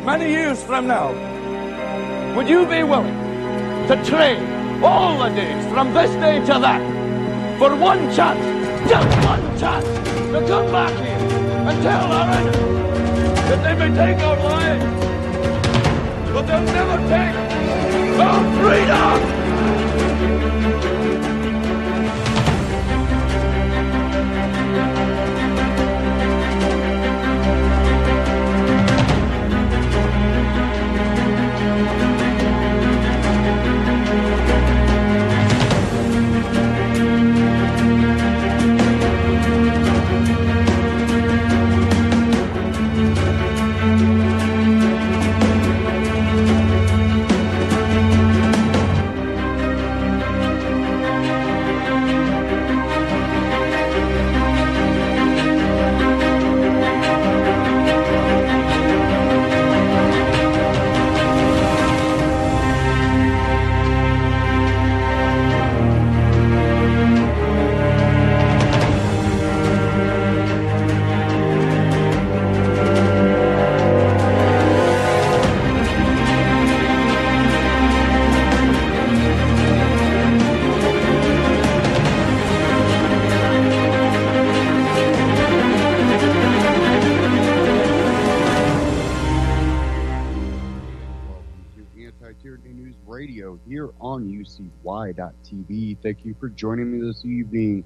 many years from now, would you be willing to trade all the days from this day to that for one chance, just one chance, to come back here and tell our enemies that they may take our lives, but they'll never take our freedom! Anti-Tyranny News Radio here on UCY.tv. Thank you for joining me this evening.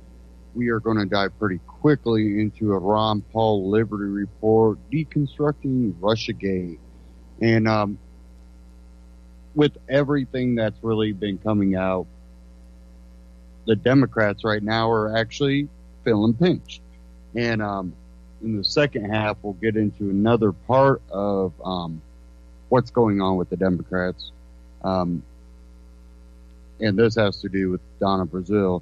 We are going to dive pretty quickly into a Ron Paul Liberty Report, deconstructing Russiagate. And with everything that's really been coming out, the Democrats right now are actually feeling pinched. And in the second half, we'll get into another part of what's going on with the Democrats. And this has to do with Donna Brazile.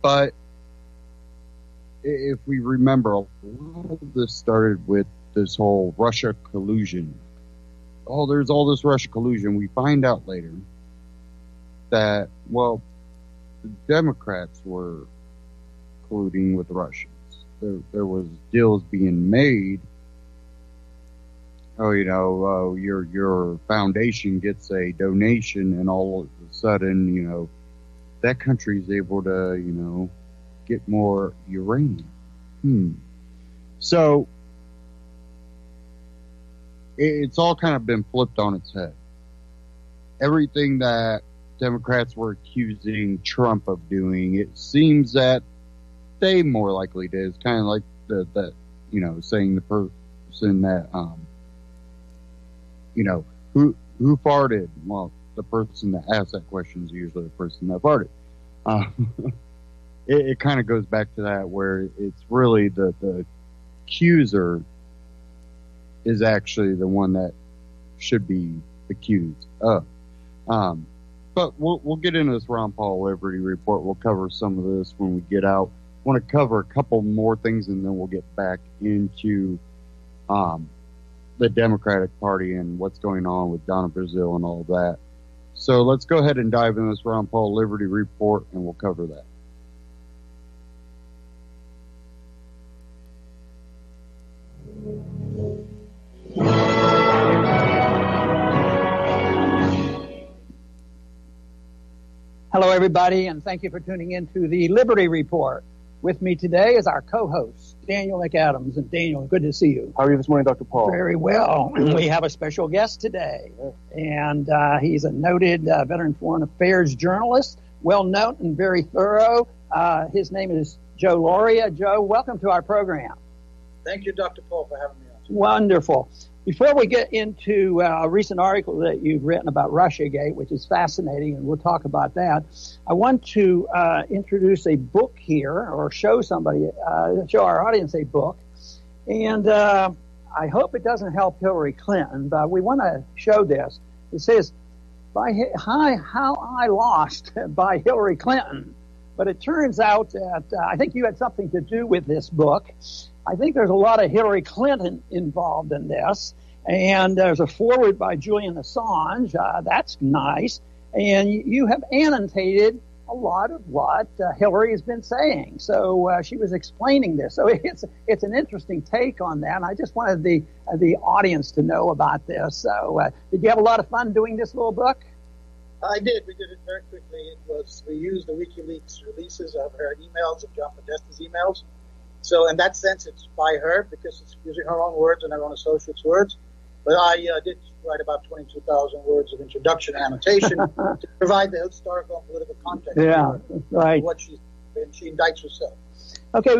But if we remember, a lot of this started with this whole Russia collusion. Oh, there's all this Russia collusion. We find out later that, well, the Democrats were colluding with the Russians. There was deals being made. Oh, your foundation gets a donation, and all of a sudden, that country's able to, get more uranium. So it's all kind of been flipped on its head. Everything that Democrats were accusing Trump of doing, it seems that they more likely did. It's kind of like saying the person that, who farted? Well, the person that asked that question is usually the person that farted. It kind of goes back to that, where it's really the accuser is actually the one that should be accused of. But we'll get into this Ron Paul Liberty Report. We'll cover some of this when we get out. I want to cover a couple more things, and then we'll get back into the Democratic Party and what's going on with Donna Brazile and all that. So let's go ahead and dive into this Ron Paul Liberty Report, and we'll cover that. Hello, everybody, and thank you for tuning in to the Liberty Report. With me today is our co-host, Daniel McAdams. And Daniel, good to see you. How are you this morning, Dr. Paul? Very well. We have a special guest today, and he's a noted veteran foreign affairs journalist, well-known and very thorough. His name is Joe Lauria. Joe, welcome to our program. Thank you, Dr. Paul, for having me on. Wonderful. Before we get into a recent article that you've written about Russiagate, which is fascinating, and we'll talk about that, I want to introduce a book here, or show our audience a book. And I hope it doesn't help Hillary Clinton, but we want to show this. It says, How I Lost by Hillary Clinton. But it turns out that I think you had something to do with this book. I think there's a lot of Hillary Clinton involved in this. And there's a foreword by Julian Assange. That's nice. And you have annotated a lot of what Hillary has been saying. So she was explaining this. So it's an interesting take on that. And I just wanted the audience to know about this. So did you have a lot of fun doing this little book? I did. We did it very quickly. We used the WikiLeaks releases of her emails, of John Podesta's emails. So in that sense, it's by her because it's using her own words and her own associates' words. But I did write about 22,000 words of introduction and annotation to provide the historical and political context. Yeah, right. What she indicts herself. Okay,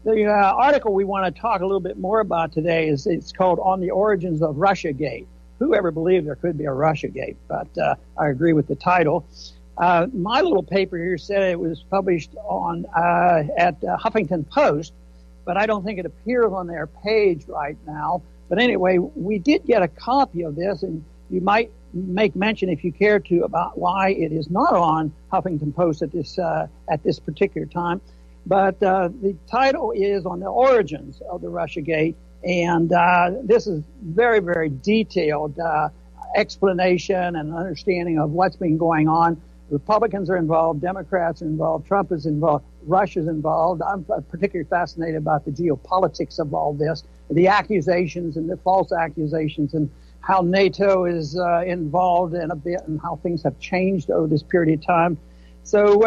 the article we want to talk a little bit more about today it's called "On the Origins of Russiagate." Who ever believed there could be a Russiagate? But I agree with the title. My little paper here said it was published at Huffington Post, but I don't think it appears on their page right now. But anyway, we did get a copy of this, and you might make mention, if you care to, about why it is not on Huffington Post at this particular time. But the title is "On the Origins of the Russiagate," and this is very, very detailed explanation and understanding of what's been going on. Republicans are involved, Democrats are involved, Trump is involved, Russia's involved. I'm particularly fascinated about the geopolitics of all this, the accusations and the false accusations, and how NATO is involved in a bit, and how things have changed over this period of time. So,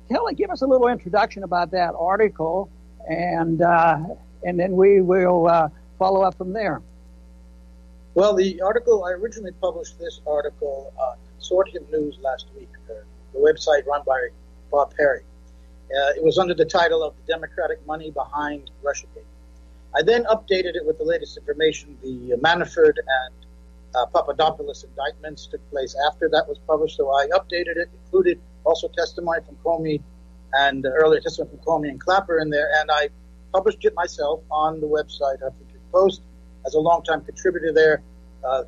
Kelly, give us a little introduction about that article, and then we will follow up from there. Well, the article, I originally published this article on Consortium News last week, the website run by Bob Perry. It was under the title of "The Democratic Money Behind Russiagate." I then updated it with the latest information. The Manafort and Papadopoulos indictments took place after that was published, so I updated it, included also testimony from Comey and earlier testimony from Comey and Clapper in there, and I published it myself on the website Huffington Post as a longtime contributor there.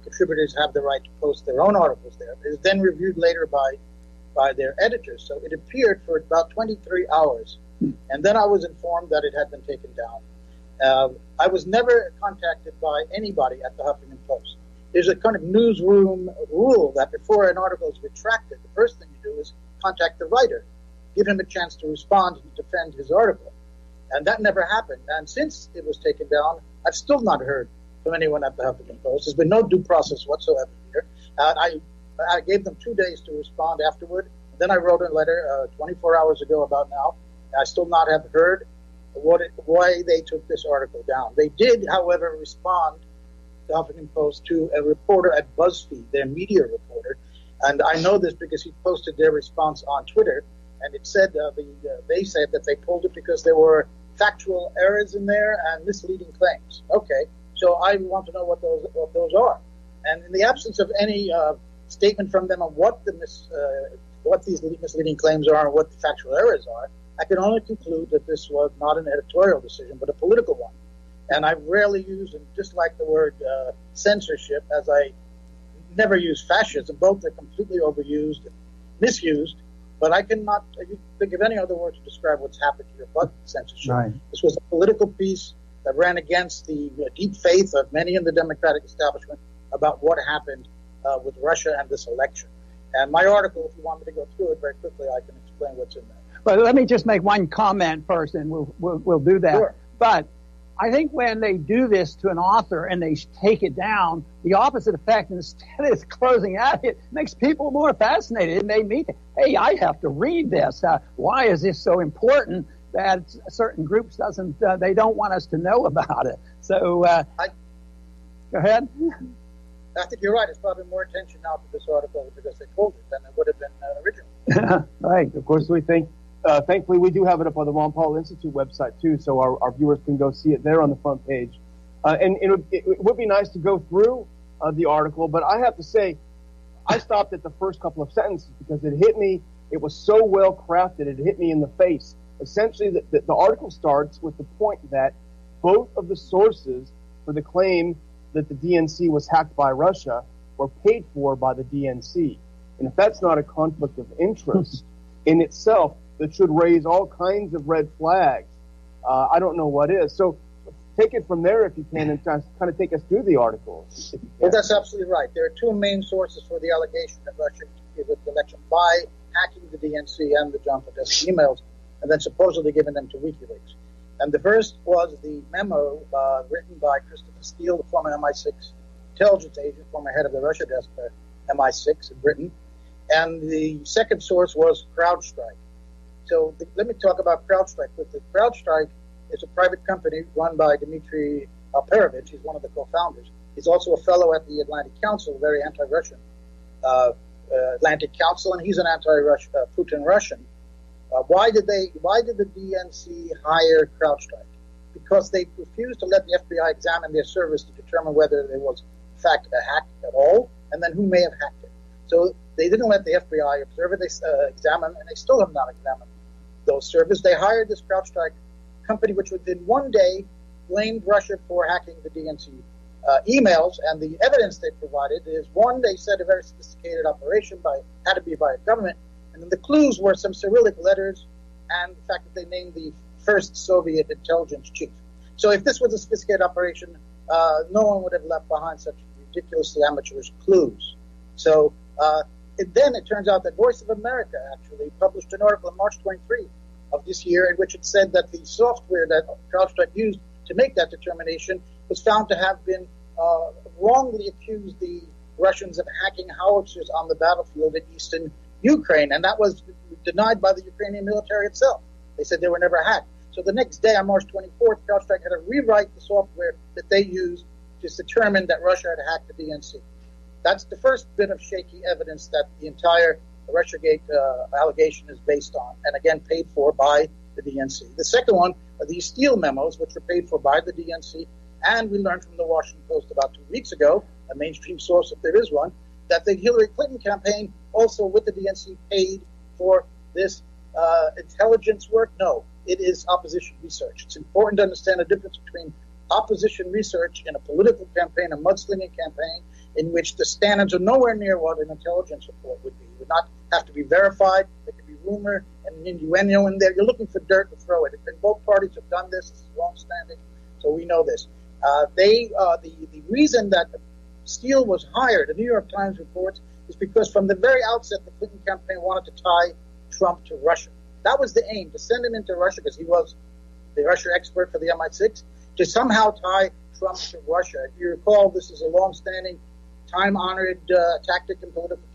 Contributors have the right to post their own articles there. It is then reviewed later by their editors. So it appeared for about 23 hours, and then I was informed that it had been taken down. I was never contacted by anybody at the Huffington Post. There's a kind of newsroom rule that before an article is retracted, the first thing you do is contact the writer, give him a chance to respond and defend his article. And that never happened. And since it was taken down, I've still not heard from anyone at the Huffington Post. There's been no due process whatsoever here. I gave them 2 days to respond afterward. Then I wrote a letter 24 hours ago about now. I still not have heard why they took this article down. They did, however, respond, the Huffington Post, to a reporter at BuzzFeed, their media reporter. And I know this because he posted their response on Twitter. And it said they said that they pulled it because there were factual errors in there and misleading claims. Okay. So I want to know what those are, and in the absence of any statement from them on what these misleading claims are and what the factual errors are, I can only conclude that this was not an editorial decision but a political one. And I rarely use and dislike the word censorship, as I never use fascism. Both are completely overused and misused. But I cannot think of any other word to describe what's happened here but censorship. Right. This was a political piece that ran against the deep faith of many in the Democratic establishment about what happened with Russia and this election. And my article, if you want me to go through it very quickly, I can explain what's in there. Well, let me just make one comment first, and we'll do that. Sure. But I think when they do this to an author and they take it down, the opposite effect, instead of closing out, it makes people more fascinated. It made me think, hey, I have to read this. Why is this so important that certain groups they don't want us to know about it? So, go ahead. I think you're right. It's probably more attention now to this article because they pulled it than it would have been originally. Right. Of course, we think, thankfully, we do have it up on the Ron Paul Institute website, too, so our viewers can go see it there on the front page. And it would be nice to go through the article, but I have to say, I stopped at the first couple of sentences because it hit me. It was so well crafted. It hit me in the face. Essentially, the article starts with the point that both of the sources for the claim that the DNC was hacked by Russia were paid for by the DNC. And if that's not a conflict of interest in itself, that should raise all kinds of red flags, I don't know what is. So take it from there if you can, and kind of take us through the article. Well, that's absolutely right. There are two main sources for the allegation that Russia did the election by hacking the DNC and the John Podesta emails, and then supposedly giving them to WikiLeaks. And the first was the memo written by Christopher Steele, the former MI6 intelligence agent, former head of the Russia desk for MI6 in Britain. And the second source was CrowdStrike. So let me talk about CrowdStrike quickly. CrowdStrike is a private company run by Dmitry Alperovitch. He's one of the co-founders. He's also a fellow at the Atlantic Council, very anti-Russian Atlantic Council, and he's an Putin Russian. Why did the DNC hire CrowdStrike? Because they refused to let the FBI examine their servers to determine whether there was, in fact, a hack at all, and then who may have hacked it. So they didn't let the FBI observe it. They examined, and they still have not examined those servers. They hired this CrowdStrike company, which within one day blamed Russia for hacking the DNC emails, and the evidence they provided is, one, they said a very sophisticated operation had to be by a government, and then the clues were some Cyrillic letters and the fact that they named the first Soviet intelligence chief. So if this was a sophisticated operation, no one would have left behind such ridiculously amateurish clues. So then it turns out that Voice of America actually published an article on March 23 of this year in which it said that the software that CrowdStrike used to make that determination was found to have been wrongly accused the Russians of hacking howitzers on the battlefield in eastern Ukraine, and that was denied by the Ukrainian military itself. They said they were never hacked. So the next day, on March 24th, CrowdStrike had to rewrite the software that they used to determine that Russia had hacked the DNC. That's the first bit of shaky evidence that the entire Russiagate allegation is based on, and again, paid for by the DNC. The second one are these Steele memos, which were paid for by the DNC, and we learned from the Washington Post about 2 weeks ago, a mainstream source if there is one, that the Hillary Clinton campaign also with the DNC paid for this intelligence work. No, it is opposition research. It's important to understand the difference between opposition research in a political campaign, a mudslinging campaign, in which the standards are nowhere near what an intelligence report would be. It would not have to be verified. There could be rumor and an innuendo in there. You're looking for dirt to throw it. And both parties have done this. This is long-standing, so we know this. The reason that Steele was hired, the New York Times reports, is because from the very outset, the Clinton campaign wanted to tie Trump to Russia. That was the aim, to send him into Russia, because he was the Russia expert for the MI6, to somehow tie Trump to Russia. If you recall, this is a long-standing, time-honored tactic in political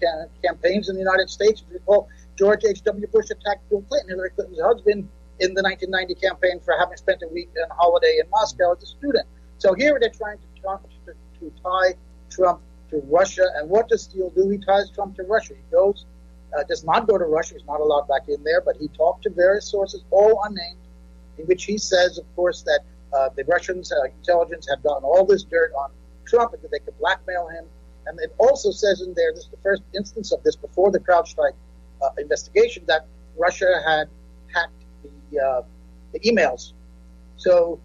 campaigns in the United States. If you recall, George H.W. Bush attacked Bill Clinton, Hillary Clinton's husband, in the 1990 campaign for having spent a week on holiday in Moscow as a student. So here they're trying to tie Trump to Russia. And what does Steele do? He ties Trump to Russia. He goes, does not go to Russia. He's not allowed back in there, but he talked to various sources, all unnamed, in which he says, of course, that the Russians intelligence had gotten all this dirt on Trump and that they could blackmail him. And it also says in there, this is the first instance of this before the CrowdStrike investigation, that Russia had hacked the emails. So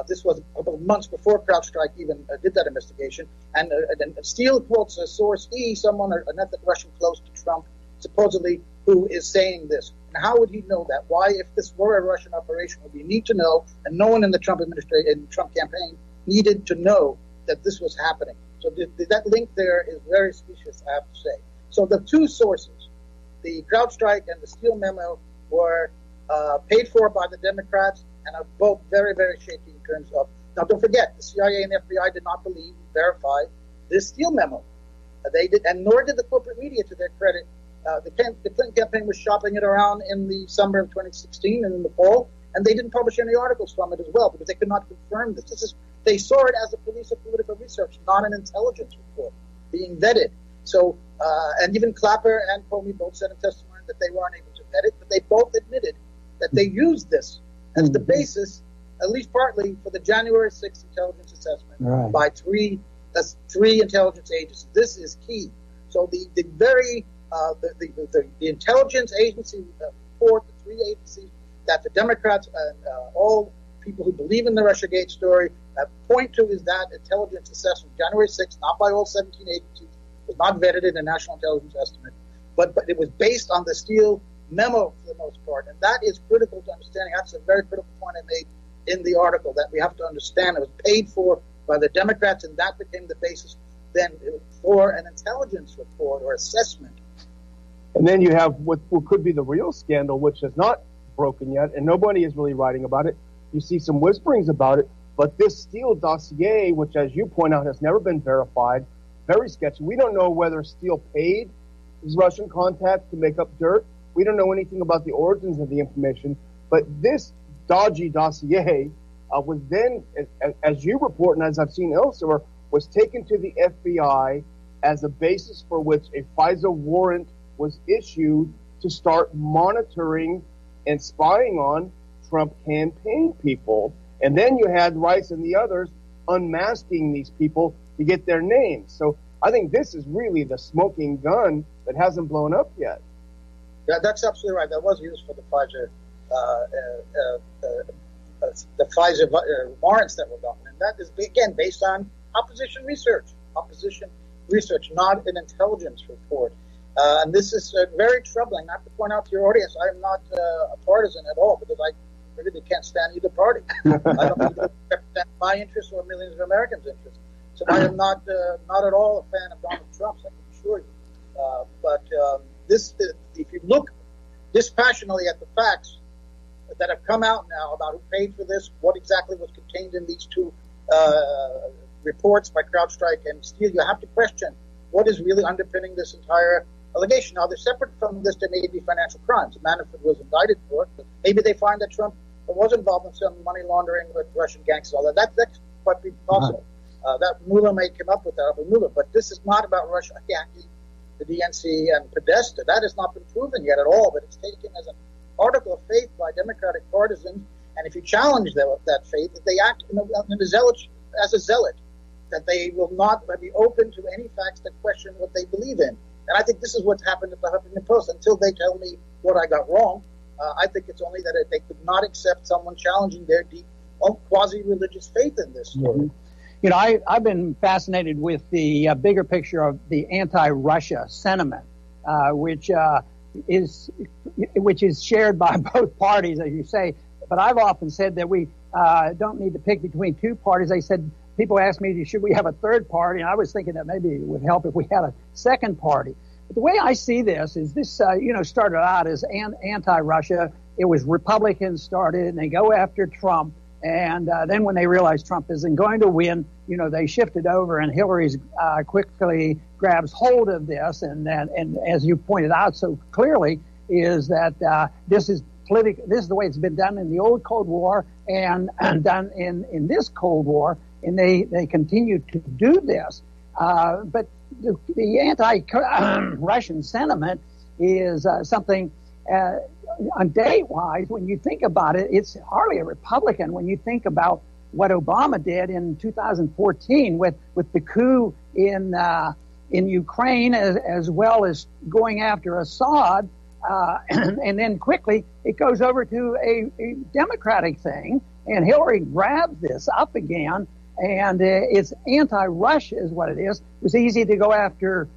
this was a couple of months before CrowdStrike even did that investigation. And Steele quotes a source E, someone, an ethnic Russian close to Trump, supposedly, who is saying this. And how would he know that? Why, if this were a Russian operation, would we need to know? And no one in the Trump administration, in the Trump campaign, needed to know that this was happening. So that link there is very specious, I have to say. So the two sources, the CrowdStrike and the Steele memo, were paid for by the Democrats and are both very, very shaky in terms of. Now, don't forget, the CIA and FBI did not believe, verify this Steele memo. They did, and nor did the corporate media, to their credit. The Clinton campaign was shopping it around in the summer of 2016 and in the fall, and they didn't publish any articles from it as well because they could not confirm this. They saw it as a police of political research, not an intelligence report being vetted. So, and even Clapper and Comey both said in testimony that they weren't able to vet it, but they both admitted that they used this as the basis, at least partly, for the January 6th intelligence assessment by three intelligence agencies. This is key. So the intelligence agency report, the three agencies that the Democrats and all people who believe in the Russiagate story point to is that intelligence assessment, January 6th, not by all 17 agencies, was not vetted in a national intelligence estimate, but it was based on the Steele memo for the most part, and that is critical to understanding. That's a very critical point I made in the article, that we have to understand it was paid for by the Democrats, and that became the basis then for an intelligence report or assessment And then you have what could be the real scandal, which has not broken yet, and nobody is really writing about it. You see some whisperings about it, but this Steele dossier, which, as you point out, has never been verified, very sketchy. We don't know whether Steele paid his Russian contacts to make up dirt. We don't know anything about the origins of the information. But this dodgy dossier was then, as you report and as I've seen elsewhere, was taken to the FBI as a basis for which a FISA warrant was issued to start monitoring and spying on Trump campaign people. And then you had Rice and the others unmasking these people to get their names. So I think this is really the smoking gun that hasn't blown up yet. Yeah, that's absolutely right. That was used for the FISA warrants that were gotten. And that is, again, based on opposition research, not an intelligence report. And this is very troubling. I have to point out to your audience, I am not a partisan at all, because I really can't stand either party. I don't represent my interests or millions of Americans' interests. So I am not at all a fan of Donald Trump's, I can assure you. But if you look dispassionately at the facts that have come out now about who paid for this, what exactly was contained in these two reports by CrowdStrike and Steele, you have to question what is really underpinning this entire allegation. Now, they're separate from this. There may be financial crimes. Manafort was indicted for it, but maybe they find that Trump was involved in some money laundering with Russian gangs and all that. That's quite possible. That Mueller may come up with that, but this is not about Russia attacking the DNC and Podesta. That has not been proven yet at all, but it's taken as an article of faith by Democratic partisans. And if you challenge that faith, that they act as a zealot, that they will not be open to any facts that question what they believe in. And I think this is what's happened at the Huffington Post. Until they tell me what I got wrong, I think it's only that they could not accept someone challenging their deep, quasi-religious faith in this story. Mm-hmm. You know, I've been fascinated with the bigger picture of the anti-Russia sentiment, which is shared by both parties, as you say. But I've often said that we don't need to pick between two parties. They said, people ask me, should we have a third party? And I was thinking that maybe it would help if we had a second party. But the way I see this is this, started out as anti-Russia. It was Republicans started, and they go after Trump. And then when they realize Trump isn't going to win, they shifted over, and Hillary's quickly grabs hold of this. And as you pointed out so clearly, is that this is political. This is the way it's been done in the old Cold War and done in this Cold War. And they continue to do this. But the anti-Russian sentiment is something on date-wise, when you think about it, it's hardly a Republican. When you think about what Obama did in 2014 with the coup in Ukraine, as well as going after Assad, and then quickly it goes over to a Democratic thing, and Hillary grabs this up again. And it's anti-Russia is what it is. It was easy to go after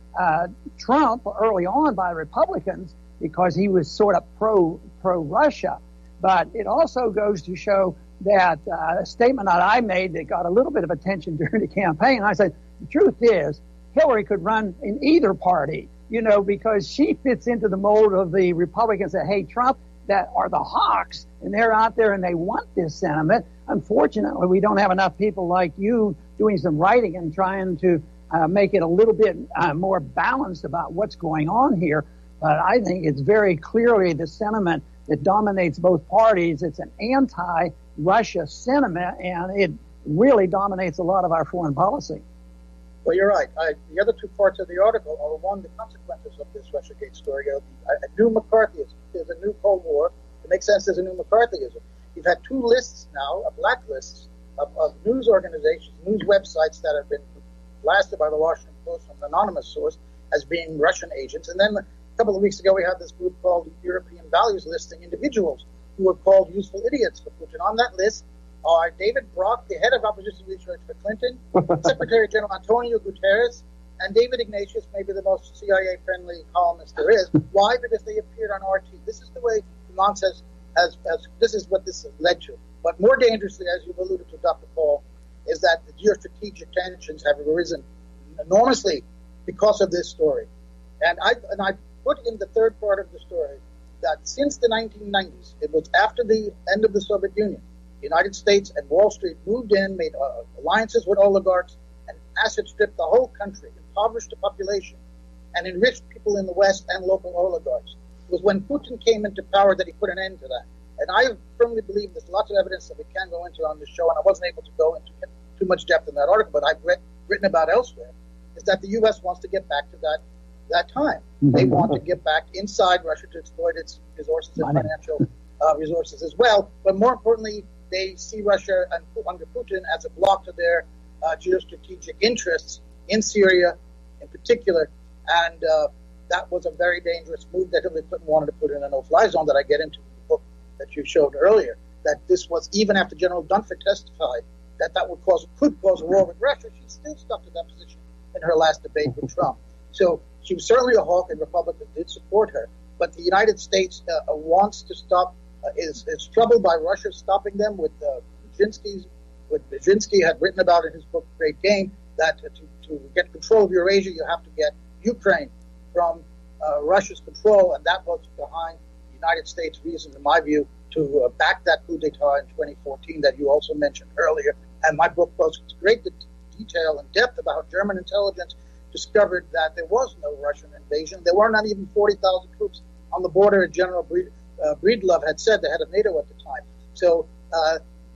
Trump early on by Republicans because he was sort of pro-Russia. But it also goes to show that a statement that I made that got a little bit of attention during the campaign. I said, the truth is, Hillary could run in either party, because she fits into the mold of the Republicans that hate Trump, that are the hawks, and they're out there and they want this sentiment. Unfortunately, we don't have enough people like you doing some writing and trying to make it a little bit more balanced about what's going on here. But I think it's very clearly the sentiment that dominates both parties. It's an anti-Russia sentiment, and it really dominates a lot of our foreign policy. Well, you're right. The other two parts of the article are, one, the consequences of this Russiagate story. A new McCarthyism. There's a new Cold War. It makes sense there's a new McCarthyism. You've had two lists now, blacklists of news organizations, news websites that have been blasted by the Washington Post from an anonymous source as being Russian agents. And then a couple of weeks ago, we had this group called European Values listing individuals who were called useful idiots for Putin. On that list are David Brock, the head of opposition research for Clinton, Secretary General Antonio Guterres, and David Ignatius, maybe the most CIA-friendly columnist there is. Why? Because they appeared on RT. This is the way the nonsense this is what this has led to. But more dangerously, as you've alluded to, Dr. Paul, is that the geostrategic tensions have arisen enormously because of this story. And I put in the third part of the story that since the 1990s, it was after the end of the Soviet Union, the United States and Wall Street moved in, made alliances with oligarchs, and asset stripped the whole country, impoverished the population, and enriched people in the West and local oligarchs. It was when Putin came into power that he put an end to that. And I firmly believe there's lots of evidence that we can go into on this show, and I wasn't able to go into too much depth in that article, but I've written about elsewhere, is that the U.S. wants to get back to that time. Mm-hmm. They want to get back inside Russia to exploit its resources and financial resources as well. But more importantly, they see Russia under Putin as a block to their geostrategic interests in Syria in particular. And that was a very dangerous move that Hillary Clinton wanted to put in a no-fly zone that I get into in the book that you showed earlier, that this was, even after General Dunford testified that could cause a war with Russia, she still stuck to that position in her last debate with Trump. So she was certainly a hawk, and Republicans did support her. But the United States wants to stop, is troubled by Russia stopping them with Brzezinski. What Brzezinski had written about in his book, Great Game, that to get control of Eurasia, you have to get Ukraine from Russia's control, and that was behind the United States' reason, in my view, to back that coup d'etat in 2014 that you also mentioned earlier. And my book goes into great detail and depth about how German intelligence discovered that there was no Russian invasion. There were not even 40,000 troops on the border, as General Breedlove had said, the head of NATO at the time. So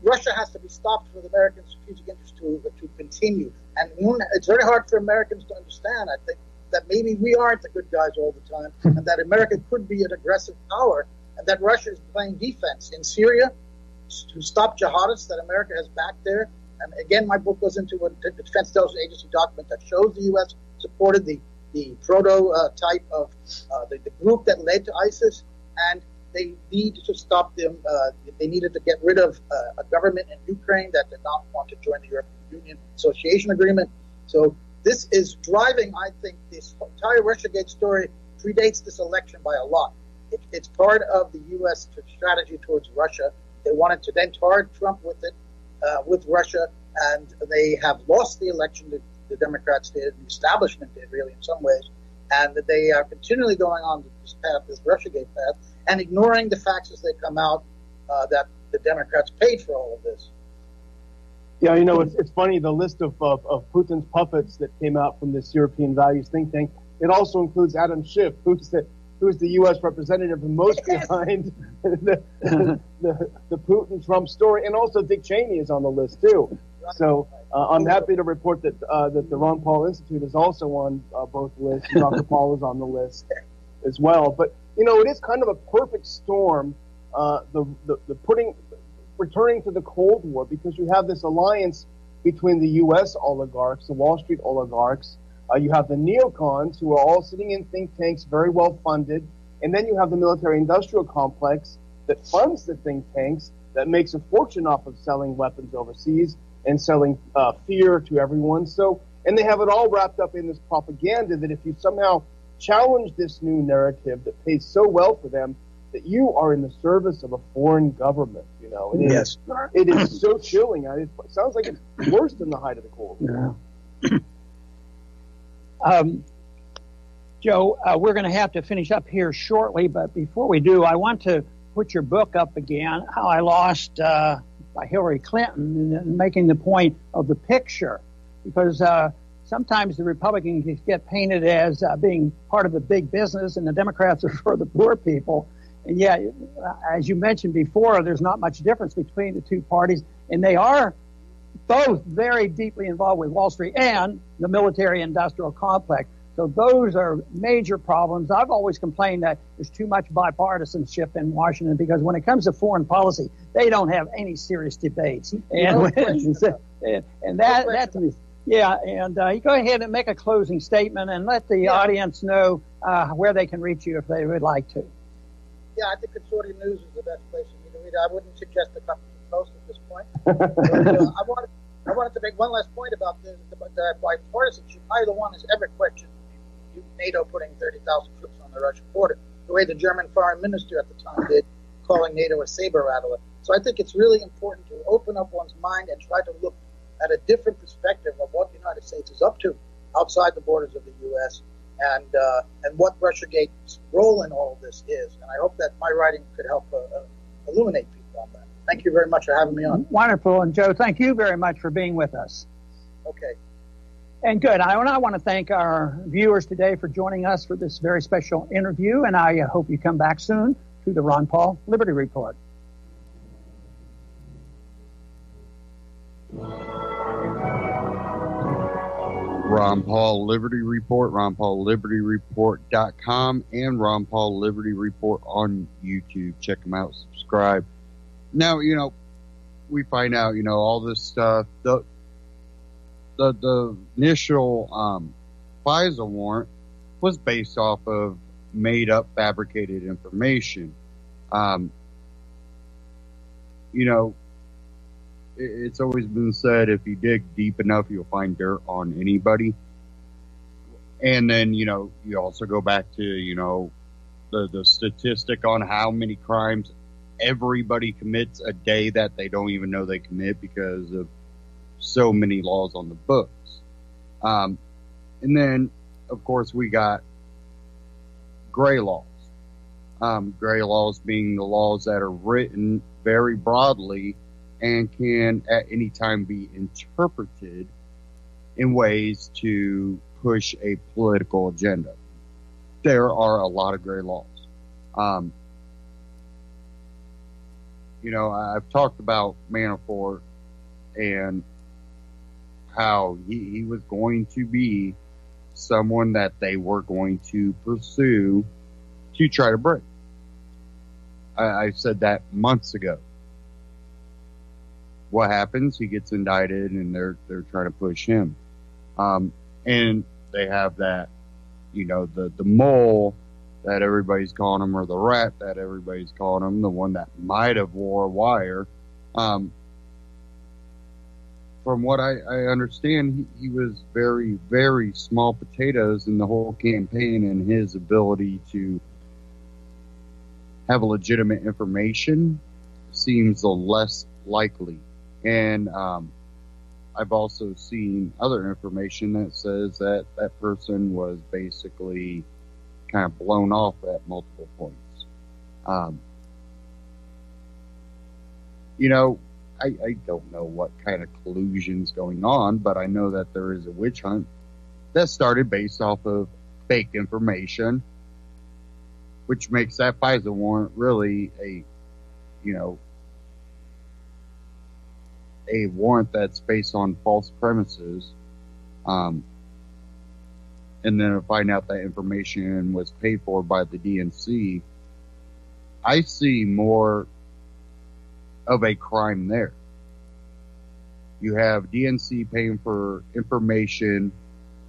Russia has to be stopped for the American strategic interest to continue. And it's very hard for Americans to understand, I think, that maybe we aren't the good guys all the time, and that America could be an aggressive power, and that Russia is playing defense in Syria to stop jihadists that America has backed there. And again, my book goes into a Defense Intelligence Agency document that shows the U.S. supported the prototype of the group that led to ISIS, and they needed to stop them. They needed to get rid of a government in Ukraine that did not want to join the European Union Association Agreement. So this is driving, I think, this entire Russiagate story predates this election by a lot. It's part of the U.S. strategy towards Russia. They wanted to then target Trump with it, with Russia, and they have lost the election. The Democrats did, the establishment did, really, in some ways, and they are continually going on this path, this Russiagate path, and ignoring the facts as they come out that the Democrats paid for all of this. Yeah, you know, it's funny, the list of Putin's puppets that came out from this European values think tank, it also includes Adam Schiff, who's the U.S. representative most behind the Putin-Trump story, and also Dick Cheney is on the list, too. So I'm happy to report that the Ron Paul Institute is also on both lists. Dr. Paul is on the list as well. But, you know, it is kind of a perfect storm, returning to the Cold War, because you have this alliance between the U.S. oligarchs, the Wall Street oligarchs. You have the neocons, who are all sitting in think tanks, very well funded. And then you have the military-industrial complex that funds the think tanks, that makes a fortune off of selling weapons overseas and selling fear to everyone. So, and they have it all wrapped up in this propaganda that if you somehow challenge this new narrative that pays so well for them, that you are in the service of a foreign government, you know. And yes. It is so chilling. It sounds like it's worse than the height of the Cold War. Yeah. Joe, we're going to have to finish up here shortly, but before we do, I want to put your book up again, How I Lost by Hillary Clinton, and making the point of the picture, because sometimes the Republicans get painted as being part of the big business and the Democrats are for the poor people. And yet, as you mentioned before, there's not much difference between the two parties, and they are both very deeply involved with Wall Street and the military-industrial complex. So those are major problems. I've always complained that there's too much bipartisanship in Washington, because when it comes to foreign policy, they don't have any serious debates. And that to me, yeah. And you go ahead and make a closing statement and let the audience know where they can reach you if they would like to. Yeah, I think Consortium News is the best place for me to read it. I wouldn't suggest the Huffington Post at this point. But, I wanted to make one last point about the bipartisanship. Neither one has ever questioned NATO putting 30,000 troops on the Russian border, the way the German foreign minister at the time did, calling NATO a saber rattler. So I think it's really important to open up one's mind and try to look at a different perspective of what the United States is up to outside the borders of the U.S. and what Russiagate's role in all of this is. And I hope that my writing could help illuminate people on that. Thank you very much for having me on. Wonderful. And Joe, thank you very much for being with us. Okay. And good. I want to thank our viewers today for joining us for this very special interview. And I hope you come back soon to the Ron Paul Liberty Report. Ron Paul Liberty Report, RonPaulLibertyReport.com, and Ron Paul Liberty Report on YouTube. Check them out, subscribe. Now, we find out, all this stuff. The initial FISA warrant was based off of made up, fabricated information. It's always been said, if you dig deep enough, you'll find dirt on anybody. And then, you also go back to, the statistic on how many crimes everybody commits a day that they don't even know they commit because of so many laws on the books. And then, of course, we got gray laws. Gray laws being the laws that are written very broadly and can at any time be interpreted in ways to push a political agenda. There are a lot of gray laws. I've talked about Manafort and how he was going to be someone that they were going to pursue to try to break. I said that months ago. What happens? He gets indicted, and they're trying to push him. And they have that, the mole that everybody's calling him, or the rat that everybody's calling him, the one that might have wore a wire. From what I understand, he was very, very small potatoes in the whole campaign, and his ability to have legitimate information seems less likely. And I've also seen other information that says that person was basically kind of blown off at multiple points. I don't know what kind of collusion's going on, but I know that there is a witch hunt that started based off of fake information, which makes that FISA warrant really a warrant that's based on false premises. And then to find out that information was paid for by the DNC, I see more of a crime there. You have DNC paying for information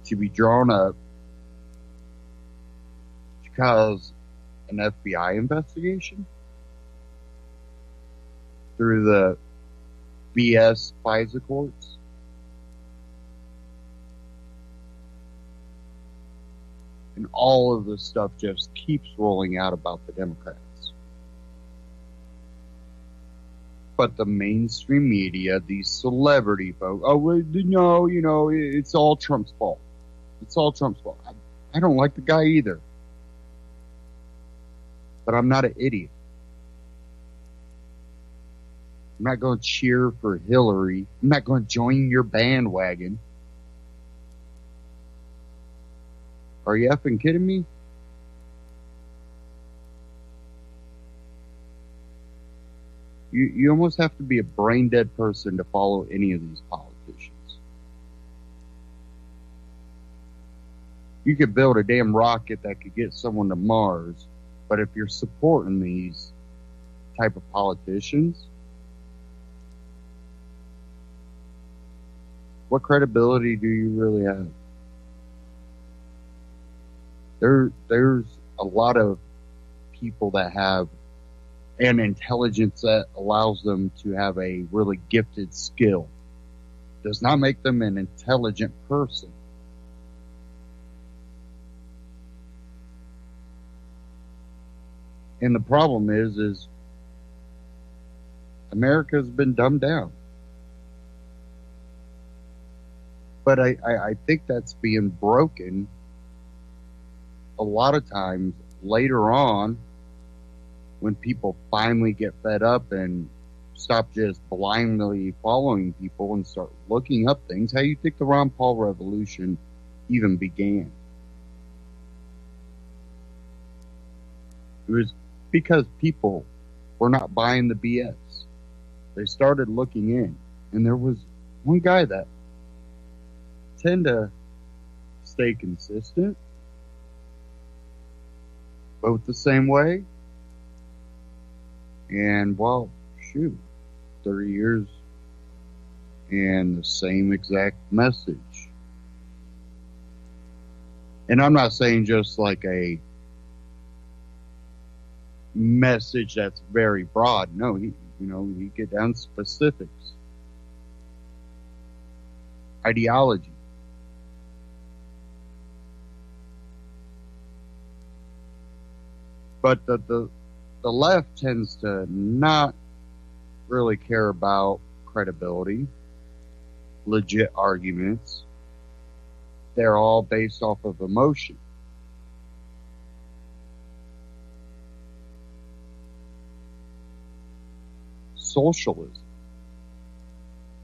to be drawn up to cause an FBI investigation through the BS FISA courts. And all of this stuff just keeps rolling out about the Democrats. But the mainstream media, these celebrity folks, it's all Trump's fault. It's all Trump's fault. I don't like the guy either. But I'm not an idiot. I'm not going to cheer for Hillary. I'm not going to join your bandwagon. Are you effing kidding me? You almost have to be a brain dead person to follow any of these politicians. You could build a damn rocket that could get someone to Mars, but if you're supporting these type of politicians, what credibility do you really have? There's a lot of people that have an intelligence that allows them to have a really gifted skill. Does not make them an intelligent person. And the problem is America's been dumbed down. But I think that's being broken a lot of times later on, when people finally get fed up and stop just blindly following people and start looking up things, how you think the Ron Paul revolution even began? It was because people were not buying the BS. They started looking in, and there was one guy that tended to stay consistent, vote the same way, and well, shoot, 30 years and the same exact message. And I'm not saying just like a message that's very broad. No, he get down specifics, ideology. But the left tends to not really care about credibility, legit arguments. They're all based off of emotion. Socialism.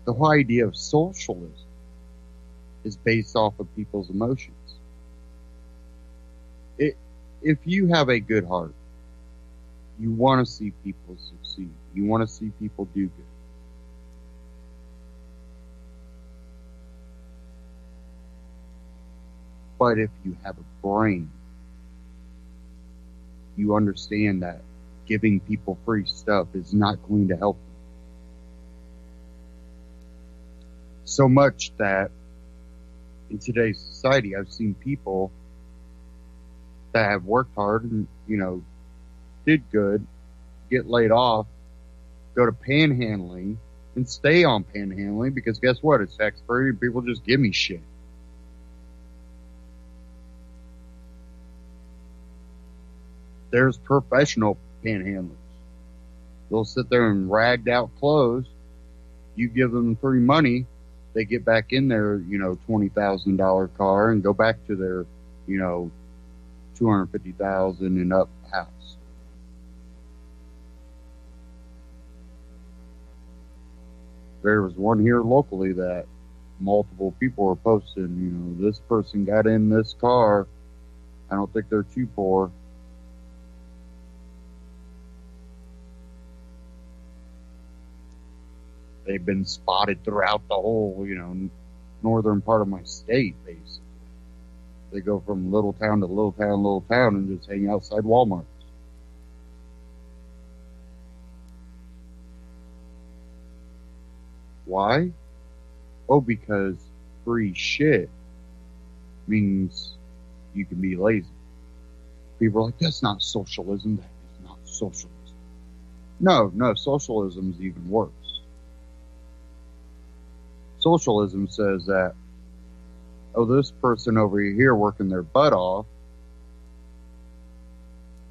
The whole idea of socialism is based off of people's emotions. If you have a good heart, you want to see people succeed. You want to see people do good. But if you have a brain, you understand that giving people free stuff is not going to help them. So much that in today's society, I've seen people that have worked hard and, did good, get laid off, go to panhandling, and stay on panhandling because guess what? It's tax free and people just give me shit. There's professional panhandlers. They'll sit there in ragged out clothes. You give them free money, they get back in their, $20,000 car and go back to their, $250,000 and up house. There was one here locally that multiple people were posting, this person got in this car. I don't think they're too poor. They've been spotted throughout the whole, northern part of my state, basically. They go from little town to little town, and just hang outside Walmarts. Why? Oh, because free shit means you can be lazy. People are like, that's not socialism. That is not socialism. No, socialism is even worse. Socialism says that, this person over here working their butt off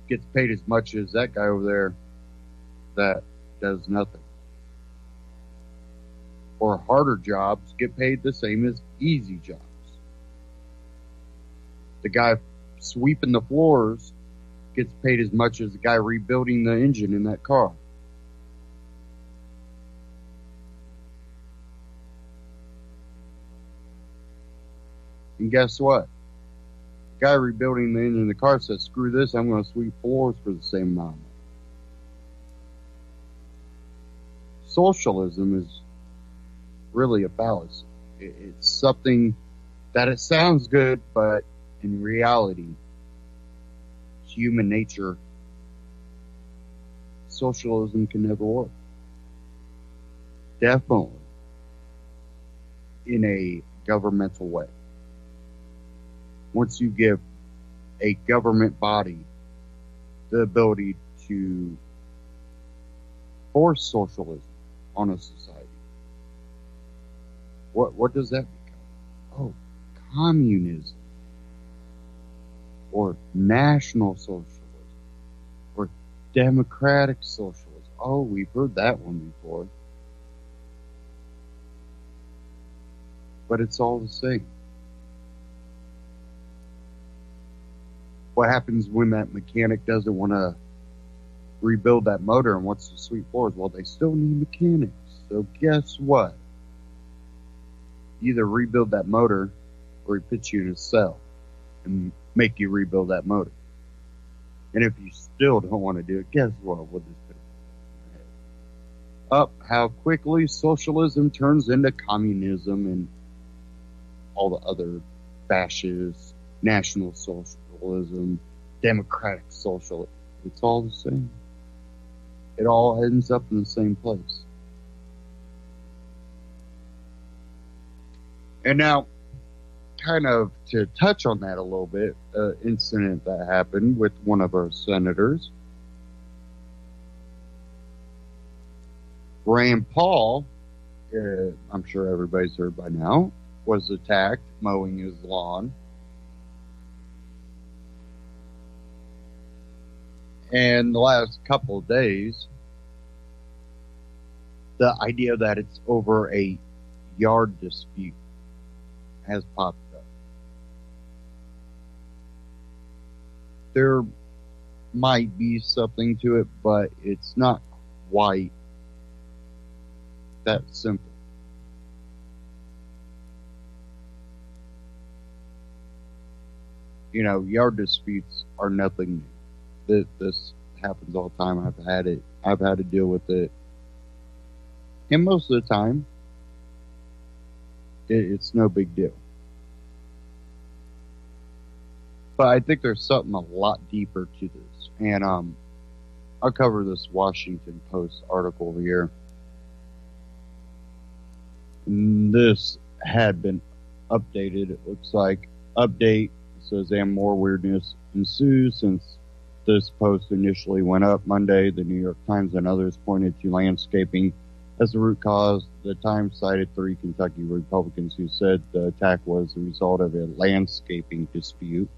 gets paid as much as that guy over there that does nothing. Or harder jobs get paid the same as easy jobs. The guy sweeping the floors gets paid as much as the guy rebuilding the engine in that car. And guess what? The guy rebuilding the engine in the car says, screw this, I'm going to sweep floors for the same amount of money. Socialism is really a fallacy. It's something that it sounds good, but in reality, human nature, socialism can never work. Definitely in a governmental way. Once you give a government body the ability to force socialism on a society, what does that become? Oh, communism, or national socialism, or democratic socialism. Oh, we've heard that one before. But it's all the same. what happens when that mechanic doesn't want to rebuild that motor and wants to sweep floors? Well, they still need mechanics. So guess what? Either rebuild that motor or he puts you in a cell and make you rebuild that motor. And if you still don't want to do it, guess what? We'll just put it up. How quickly socialism turns into communism and all the other fascist, national socialism, democratic socialism. It's all the same. It all ends up in the same place. And now, kind of to touch on that a little bit, incident that happened with one of our senators, Rand Paul, I'm sure everybody's heard by now, was attacked mowing his lawn. And the last couple of days, the idea that it's over a yard dispute has popped up. There might be something to it, but it's not quite that simple. You know, yard disputes are nothing new. This happens all the time. I've had to deal with it. And most of the time, it's no big deal. But I think there's something a lot deeper to this. And I'll cover this Washington Post article here. And this had been updated. It looks like update says, and more weirdness ensues since this post initially went up Monday. The New York Times and others pointed to landscaping as the root cause. The Times cited 3 Kentucky Republicans who said the attack was the result of a landscaping dispute.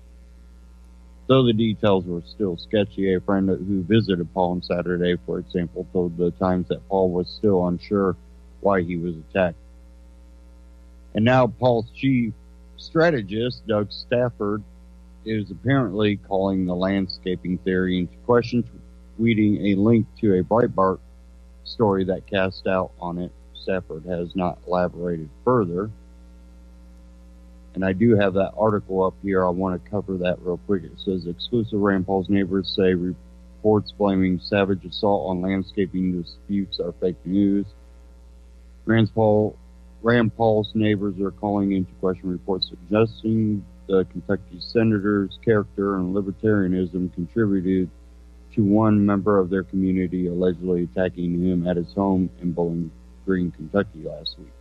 Though the details were still sketchy, a friend who visited Paul on Saturday, for example, told the Times that Paul was still unsure why he was attacked. And now Paul's chief strategist, Doug Stafford, is apparently calling the landscaping theory into question, tweeting a link to a Breitbart story that cast doubt on it. Stafford has not elaborated further. And I do have that article up here. I want to cover that real quick. It says, exclusive Rand Paul's neighbors say reports blaming savage assault on landscaping disputes are fake news. Rand Paul's neighbors are calling into question reports suggesting the Kentucky senator's character and libertarianism contributed to one member of their community allegedly attacking him at his home in Bowling Green, Kentucky last week.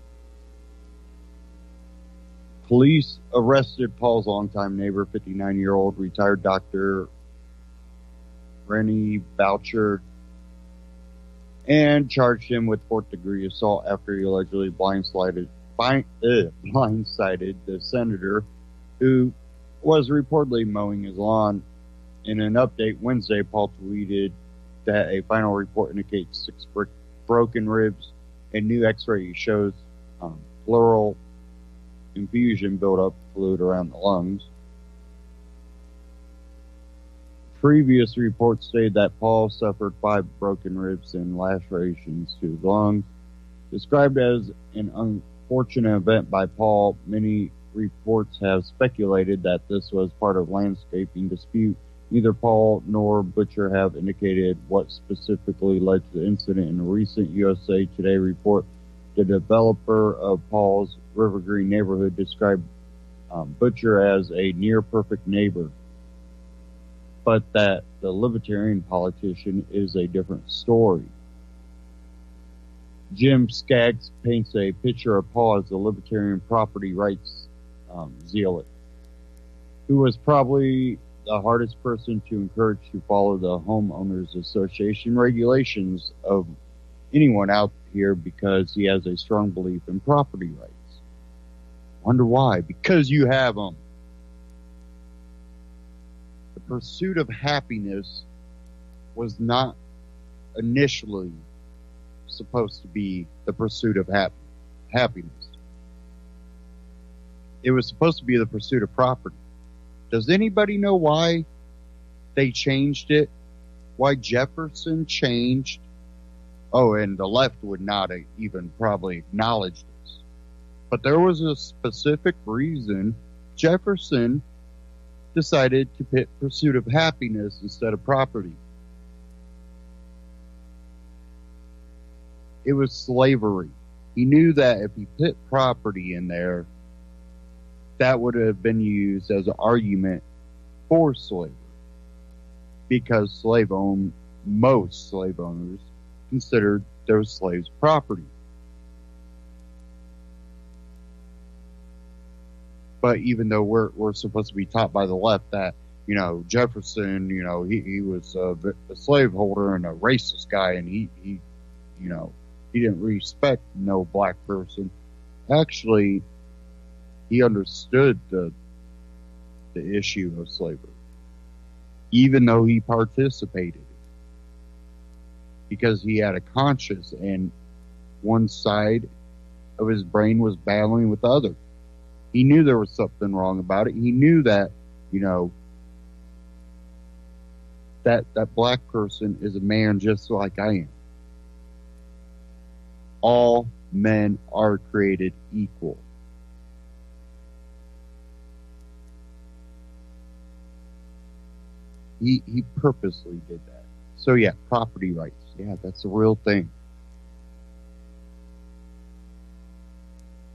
Police arrested Paul's longtime neighbor, 59-year-old retired doctor Rennie Boucher, and charged him with 4th-degree assault after he allegedly blindsided the senator, who was reportedly mowing his lawn. In an update Wednesday, Paul tweeted that a final report indicates 6 broken ribs. A new X-ray shows pleural infusion buildup fluid around the lungs. Previous reports stated that Paul suffered 5 broken ribs and lacerations to his lungs. Described as an unfortunate event by Paul, many reports have speculated that this was part of landscaping dispute. Neither Paul nor Butcher have indicated what specifically led to the incident. In a recent USA Today report, the developer of Paul's River Green neighborhood described Butcher as a near-perfect neighbor, but that the libertarian politician is a different story. Jim Skaggs paints a picture of Paul as a libertarian property rights zealot, who was probably the hardest person to encourage to follow the Homeowners Association regulations of anyone out here because he has a strong belief in property rights. Wonder why? Because you have them. The pursuit of happiness was not initially supposed to be the pursuit of happiness. It was supposed to be the pursuit of property. Does anybody know why they changed it. Why Jefferson changed. Oh, and the left would not even probably acknowledge this. But there was a specific reason Jefferson decided to pit pursuit of happiness instead of property. It was slavery. He knew that if he put property in there, that would have been used as an argument for slavery. Because most slave owners considered their slaves property. But even though we're supposed to be taught by the left that, Jefferson, he was a slaveholder and a racist guy, and he didn't respect no black person. Actually, he understood the issue of slavery, even though he participated, because he had a conscience and one side of his brain was battling with the other. He knew there was something wrong about it. He knew that, that black person is a man just like I am. All men are created equal. He purposely did that. So yeah, property rights. Yeah, that's a real thing.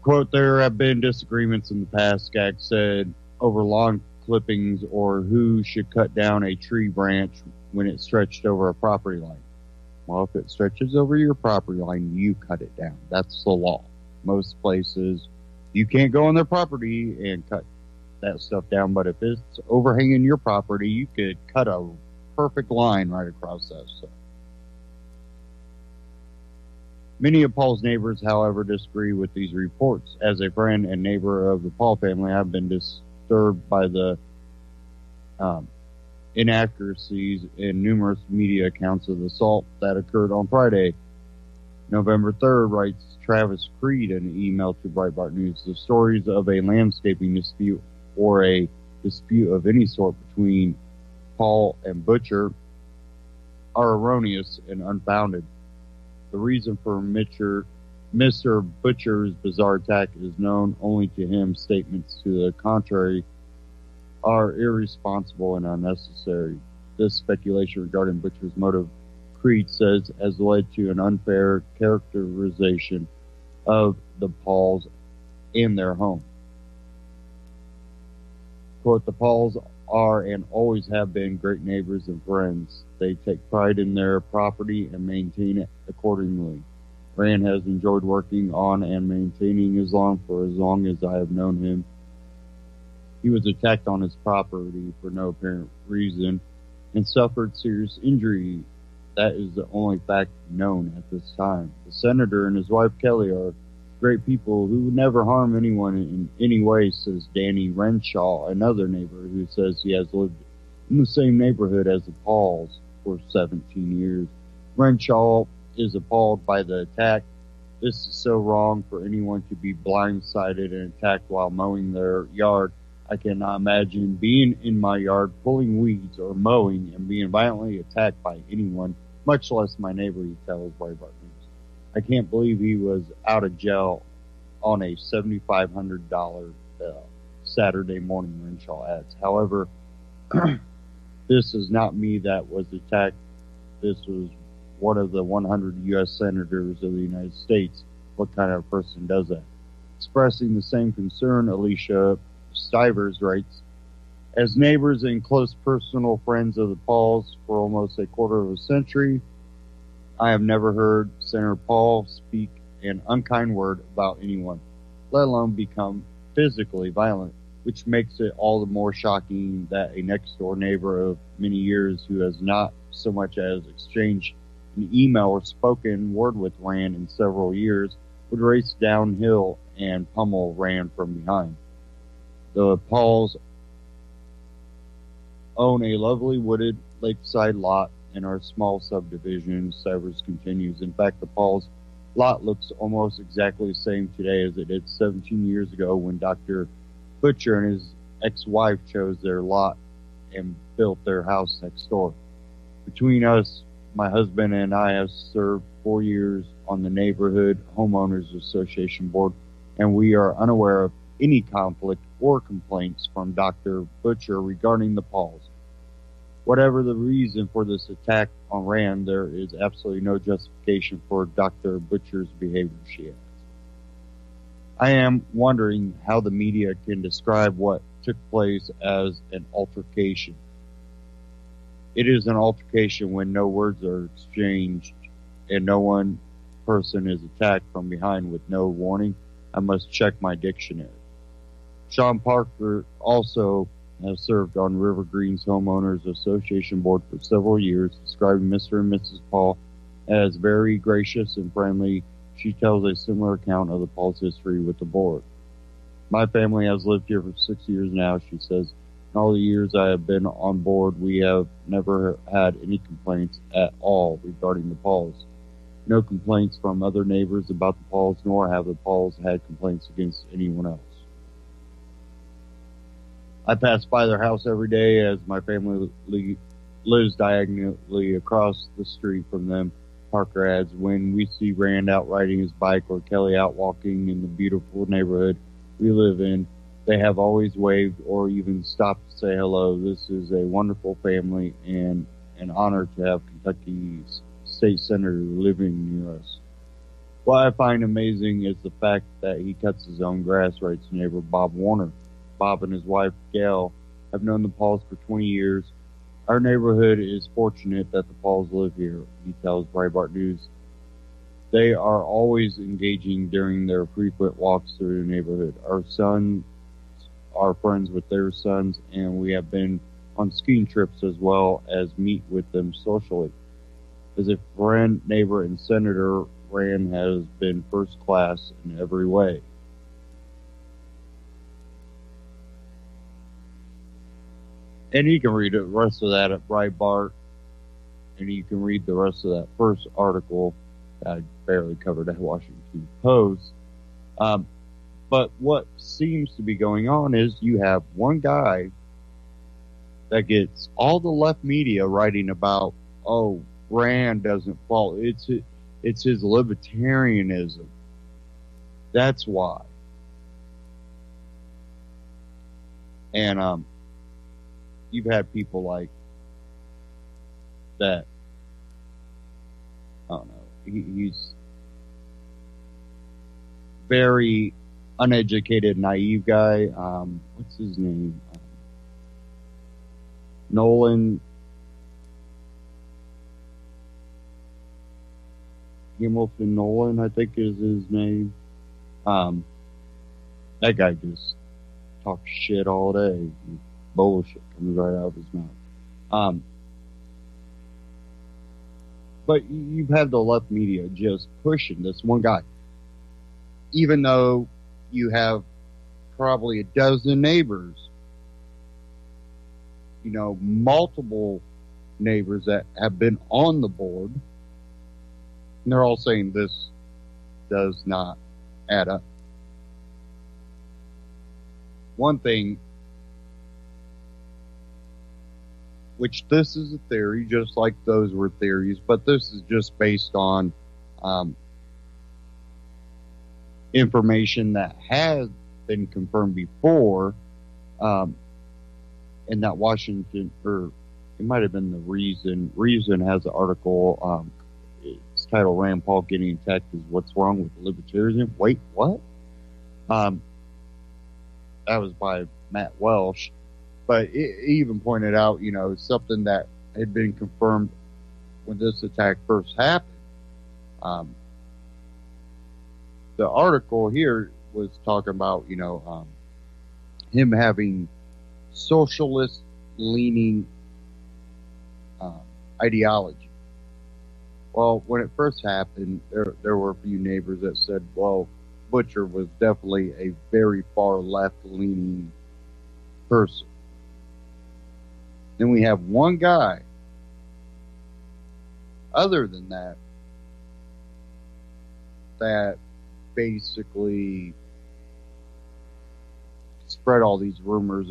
Quote, there have been disagreements in the past, Skaggs said, over lawn clippings or who should cut down a tree branch when it stretched over a property line. Well, if it stretches over your property line, you cut it down. That's the law. Most places, you can't go on their property and cut that stuff down, but if it's overhanging your property, you could cut a perfect line right across that stuff. Many of Paul's neighbors, however, disagree with these reports. As a friend and neighbor of the Paul family, I've been disturbed by the inaccuracies in numerous media accounts of the assault that occurred on Friday, November 3rd, writes Travis Creed in an email to Breitbart News. The stories of a landscaping dispute or a dispute of any sort between Paul and Butcher are erroneous and unfounded. The reason for Mr. Butcher's bizarre attack is known only to him. Statements to the contrary are irresponsible and unnecessary. This speculation regarding Butcher's motive, Creed says, has led to an unfair characterization of the Pauls and their home. Quote, the Pauls are and always have been great neighbors and friends. They take pride in their property and maintain it accordingly. Rand has enjoyed working on and maintaining his lawn for as long as I have known him. He was attacked on his property for no apparent reason and suffered serious injury. That is the only fact known at this time. The senator and his wife Kelly are great people who would never harm anyone in any way, says Danny Renshaw, another neighbor who says he has lived in the same neighborhood as the Pauls for 17 years. Renshaw is appalled by the attack. This is so wrong for anyone to be blindsided and attacked while mowing their yard. I cannot imagine being in my yard pulling weeds or mowing and being violently attacked by anyone, much less my neighbor, he tells Breitbart News. I can't believe he was out of jail on a $7,500 Saturday morning, Renshaw adds. However, this is not me that was attacked. This was one of the 100 U.S. senators of the United States. What kind of person does that? Expressing the same concern, Alicia Stivers writes, as neighbors and close personal friends of the Pauls for almost a quarter of a century, I have never heard Senator Paul speak an unkind word about anyone, let alone become physically violent, which makes it all the more shocking that a next-door neighbor of many years who has not so much as exchanged an email or spoken word with Rand in several years would race downhill and pummel Rand from behind. The Pauls own a lovely wooded lakeside lot in our small subdivision, Severs continues. In fact, the Pauls' lot looks almost exactly the same today as it did 17 years ago when Dr. Butcher and his ex-wife chose their lot and built their house next door. Between us, my husband and I have served 4 years on the Neighborhood Homeowners Association board, and we are unaware of any conflict or complaints from Dr. Butcher regarding the Pauls. Whatever the reason for this attack on Rand, there is absolutely no justification for Dr. Butcher's behavior, she adds. I am wondering how the media can describe what took place as an altercation. It is an altercation when no words are exchanged and no one person is attacked from behind with no warning. I must check my dictionary. Sean Parker also has served on River Green's Homeowners Association board for several years, describing Mr. and Mrs. Paul as very gracious and friendly. She tells a similar account of the Paul's history with the board. My family has lived here for 6 years now, she says. In all the years I have been on board, we have never had any complaints at all regarding the Pauls. No complaints from other neighbors about the Pauls, nor have the Pauls had complaints against anyone else. I pass by their house every day as my family lives diagonally across the street from them. Parker adds, when we see Rand out riding his bike or Kelly out walking in the beautiful neighborhood we live in, they have always waved or even stopped to say hello. This is a wonderful family and an honor to have Kentucky's state senator living near us. What I find amazing is the fact that he cuts his own grass, writes neighbor Bob Warner. Bob and his wife, Gail, have known the Pauls for 20 years. Our neighborhood is fortunate that the Pauls live here, he tells Breitbart News. They are always engaging during their frequent walks through the neighborhood. Our sons are friends with their sons, and we have been on skiing trips as well as meet with them socially. As a friend, neighbor, and senator, Rand has been first class in every way. And you can read the rest of that at Breitbart, and you can read the rest of that first article that I barely covered at Washington Post. But what seems to be going on is you have one guy that gets all the left media writing about, oh, Rand doesn't fall. It's his libertarianism. That's why. And you've had people like that. I don't know. He's very uneducated, naive guy. What's his name? Nolan Hamilton Nolan, I think is his name. That guy just talks shit all day. Bullshit comes right out of his mouth. But you've had the left media just pushing this one guy. Even though you have probably a dozen neighbors, multiple neighbors that have been on the board, and they're all saying this does not add up. One thing, which this is a theory, just like those were theories, but this is just based on information that has been confirmed before, in that Washington, or it might have been the Reason. Reason has an article, it's titled Rand Paul Getting Attacked is What's Wrong with Libertarianism. Wait, what? That was by Matt Welsh. But it even pointed out, something that had been confirmed when this attack first happened. The article here was talking about, him having socialist-leaning ideology. Well, when it first happened, there were a few neighbors that said, well, Butcher was definitely a very far left-leaning person. Then we have one guy, other than that, that basically spread all these rumors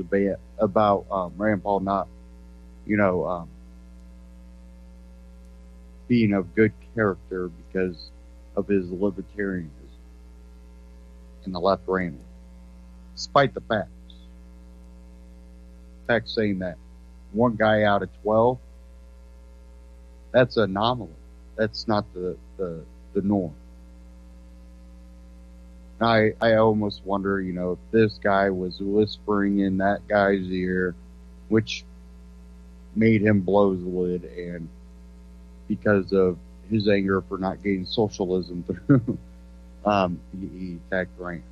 about Rand Paul not you know, being of good character because of his libertarianism. And the left ran with it, despite the facts. Facts saying that one guy out of 12, that's an anomaly. That's not the norm. I almost wonder, you know, if this guy was whispering in that guy's ear, which made him blow the lid, and because of his anger for not getting socialism through, he attacked Rand.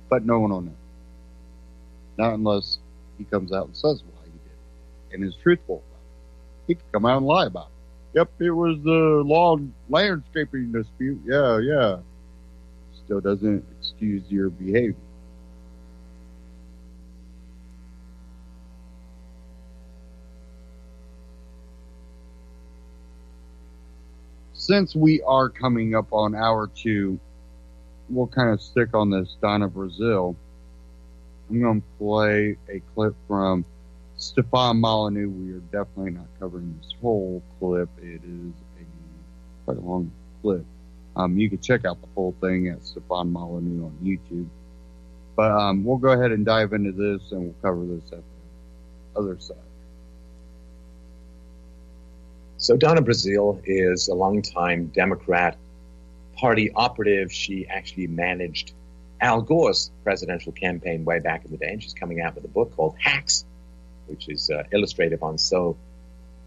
But no one will know. Not unless he comes out and says why he did it, and is truthful about it. He could come out and lie about it. Yep, it was the long landscaping dispute. Yeah. Still doesn't excuse your behavior. Since we are coming up on hour 2, we'll kind of stick on this Donna Brazile. I'm going to play a clip from Stefan Molyneux. We are definitely not covering this whole clip. It is quite a long clip. You can check out the whole thing at Stefan Molyneux on YouTube. But we'll go ahead and dive into this, and we'll cover this at the other side. So Donna Brazile is a longtime Democrat Party operative. She actually managed Al Gore's presidential campaign way back in the day, and she's coming out with a book called Hacks, which is illustrative on so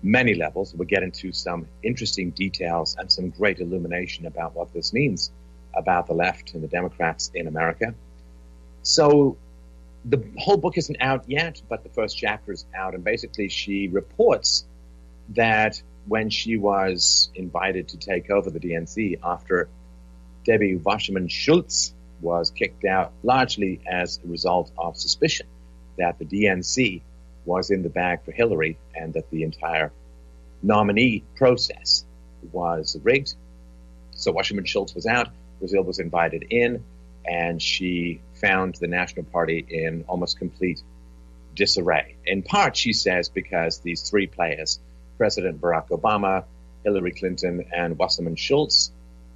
many levels. We'll get into some interesting details and some great illumination about what this means about the left and the Democrats in America. So the whole book isn't out yet, but the first chapter is out, and basically she reports that when she was invited to take over the DNC after Debbie Wasserman Schultz was kicked out largely as a result of suspicion that the DNC was in the bag for Hillary and that the entire nominee process was rigged. So Wasserman Schultz was out, Brazile was invited in, and she found the National Party in almost complete disarray. In part, she says, because these three players, President Barack Obama, Hillary Clinton, and Wasserman Schultz,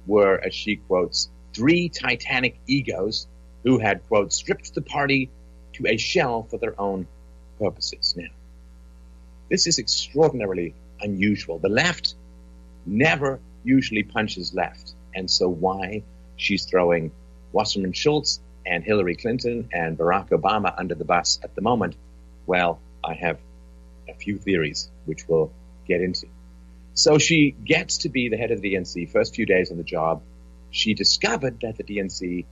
were, as she quotes, three titanic egos who had, quote, stripped the party to a shell for their own purposes. Now, this is extraordinarily unusual. The left never usually punches left. And so why she's throwing Wasserman Schultz and Hillary Clinton and Barack Obama under the bus at the moment, well, I have a few theories which we'll get into. So she gets to be the head of the DNC. First few days on the job, she discovered that the DNC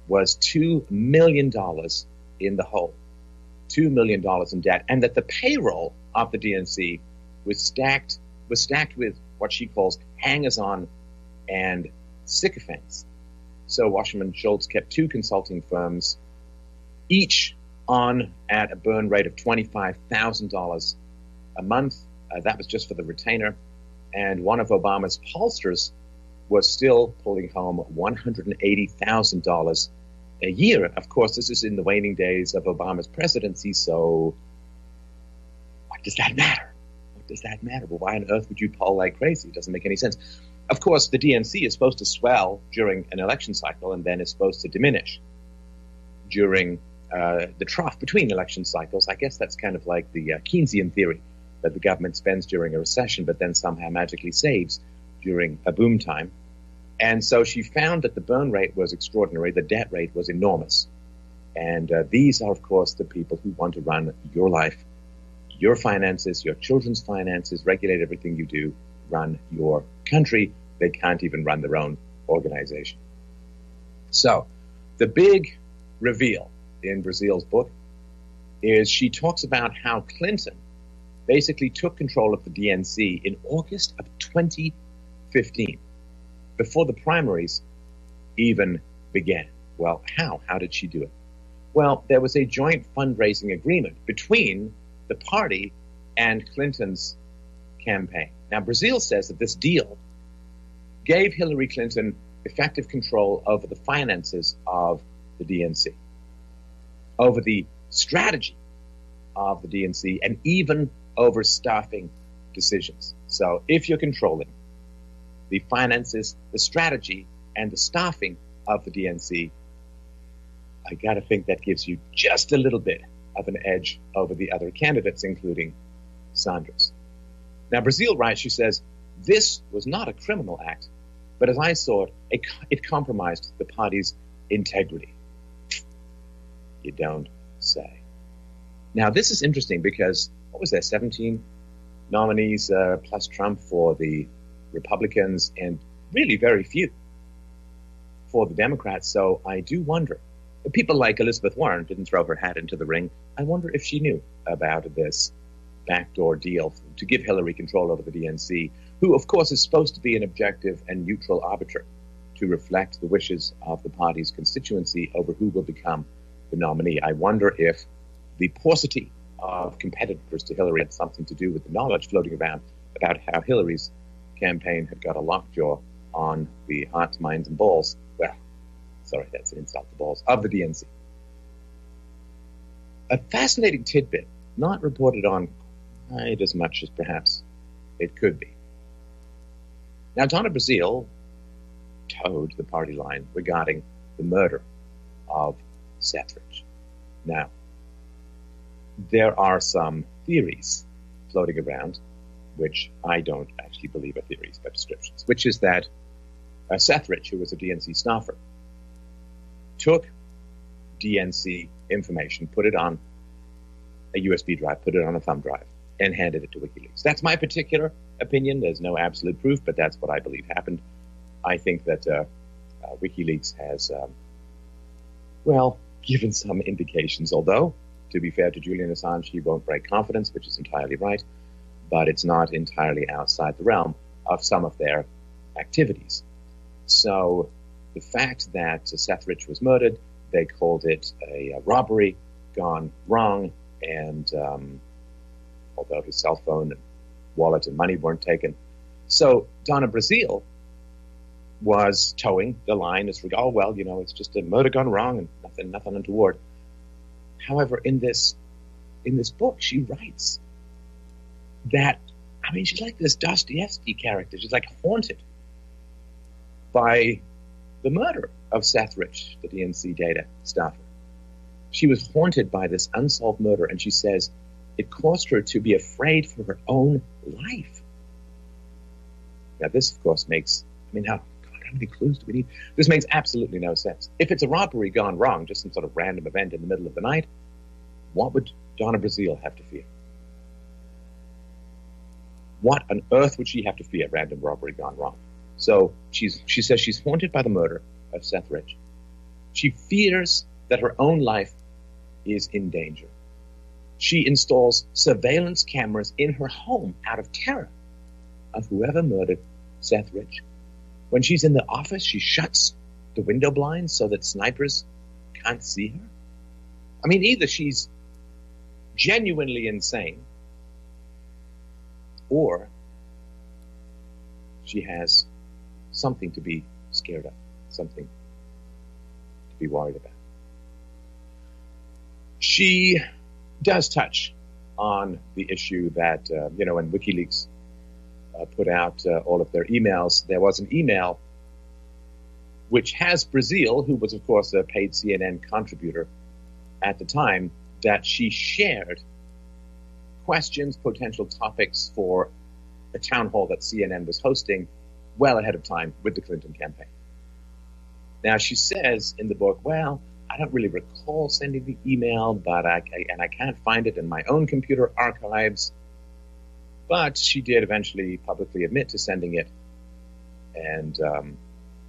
was $2 million in the hole, $2 million in debt, and that the payroll of the DNC was stacked with what she calls hangers-on and sycophants. So Wasserman Schultz kept two consulting firms, each on at a burn rate of $25,000 a month. That was just for the retainer. And one of Obama's pollsters was still pulling home $180,000 a year. Of course, this is in the waning days of Obama's presidency, so what does that matter? What does that matter? Well, why on earth would you poll like crazy? It doesn't make any sense. Of course, the DNC is supposed to swell during an election cycle and then is supposed to diminish during the trough between election cycles. I guess that's kind of like the Keynesian theory that the government spends during a recession but then somehow magically saves during a boom time. And so she found that the burn rate was extraordinary, the debt rate was enormous. And these are, of course, the people who want to run your life, your finances, your children's finances, regulate everything you do, run your country. They can't even run their own organization. So the big reveal in Brazile's book is she talks about how Clinton basically took control of the DNC in August of 2015, before the primaries even began. Well, how? How did she do it? Well, there was a joint fundraising agreement between the party and Clinton's campaign. Now, Brazile says that this deal gave Hillary Clinton effective control over the finances of the DNC, over the strategy of the DNC and even over staffing decisions. So if you're controlling the finances, the strategy, and the staffing of the DNC, I got to think that gives you just a little bit of an edge over the other candidates, including Sanders. Now, Brazil writes, she says, this was not a criminal act, but as I saw it, it compromised the party's integrity. You don't say. Now, this is interesting because, what was there, 17 nominees plus Trump for the Republicans and really very few for the Democrats. So I do wonder, people like Elizabeth Warren didn't throw her hat into the ring. I wonder if she knew about this backdoor deal to give Hillary control over the DNC, who, of course, is supposed to be an objective and neutral arbiter to reflect the wishes of the party's constituency over who will become the nominee. I wonder if the paucity of competitors to Hillary had something to do with the knowledge floating around about how Hillary's campaign had got a lockjaw on the hearts, minds, and balls. Well, sorry, that's an insult to balls of the DNC. A fascinating tidbit, not reported on quite as much as perhaps it could be. Now, Donna Brazile towed the party line regarding the murder of Sethridge. Now, there are some theories floating around, which I don't actually believe are theories, but descriptions, which is that Sethridge, who was a DNC staffer, took DNC information, put it on a USB drive, put it on a thumb drive, and handed it to WikiLeaks. That's my particular opinion. There's no absolute proof, but that's what I believe happened. I think that WikiLeaks has, given some indications, although, to be fair to Julian Assange, he won't break confidence, which is entirely right, but it's not entirely outside the realm of some of their activities. So the fact that Sethridge was murdered, they called it a robbery gone wrong, and although his cell phone and wallet and money weren't taken. So Donna Brazile was towing the line as, it's just a murder gone wrong and nothing untoward. However, in this book, she writes that, she's like this Dostoevsky character. She's like haunted by the murder of Sethridge, the DNC data staffer. She was haunted by this unsolved murder, and she says it caused her to be afraid for her own life. Now, this, of course, makes, how many clues do we need? This makes absolutely no sense. If it's a robbery gone wrong, just some sort of random event in the middle of the night, what would Donna Brazile have to fear? What on earth would she have to fear, random robbery gone wrong? So she says she's haunted by the murder of Sethridge. She fears that her own life is in danger. She installs surveillance cameras in her home out of terror of whoever murdered Sethridge. When she's in the office, she shuts the window blinds so that snipers can't see her. Either she's genuinely insane or she has something to be scared of, something to be worried about. She does touch on the issue that, when WikiLeaks put out all of their emails, there was an email which has Brazile, who was, of course, a paid CNN contributor at the time, that she shared questions, potential topics for a town hall that CNN was hosting well ahead of time with the Clinton campaign. Now, she says in the book, I don't really recall sending the email, but I can't find it in my own computer archives. But she did eventually publicly admit to sending it. And